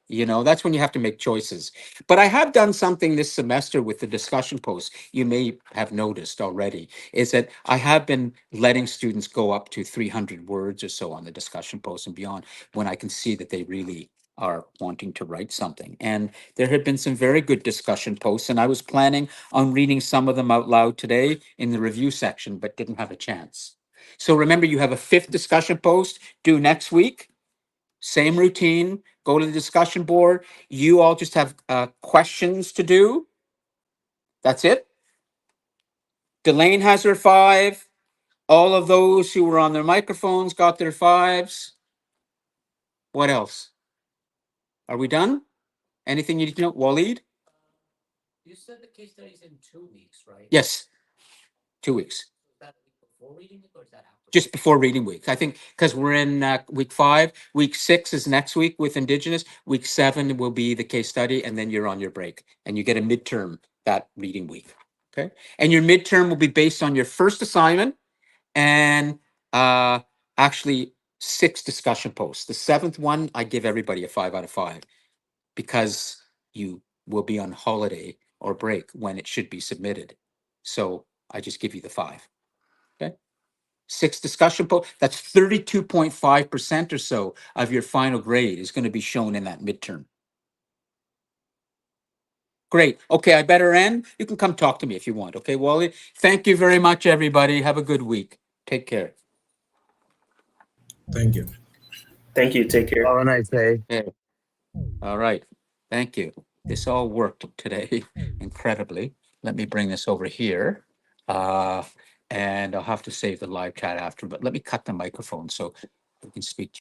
You know, that's when you have to make choices. But I have done something this semester with the discussion posts. You may have noticed already, is that I have been letting students go up to 300 words or so on the discussion posts and beyond when I can see that they really are wanting to write something. And there have been some very good discussion posts, and I was planning on reading some of them out loud today in the review section, but didn't have a chance. So remember, you have a 5th discussion post due next week. Same routine, go to the discussion board. You all just have questions to do. That's it. Delane has her 5. All of those who were on their microphones got their 5s. What else? Are we done? Anything you need to know? Waleed? You said the case study is in 2 weeks, right? Yes. 2 weeks. Is that before reading it or is that after? Just before reading week. I think because we're in week 5. Week 6 is next week with Indigenous. Week 7 will be the case study, and then you're on your break. And you get a midterm that reading week. Okay. And your midterm will be based on your first assignment and actually 6 discussion posts. The 7th one, I give everybody a 5 out of 5 because you will be on holiday or break when it should be submitted. So I just give you the 5. Okay. 6 discussion posts. That's 32.5% or so of your final grade is going to be shown in that midterm. Great. Okay, I better end. You can come talk to me if you want. Okay, Wally. Thank you very much, everybody. Have a good week. Take care. Thank you. Thank you. Take care. Have a nice day. Yeah. All right. Thank you. This all worked today incredibly. Let me bring this over here. And I'll have to save the live chat after, but let me cut the microphone so we can speak to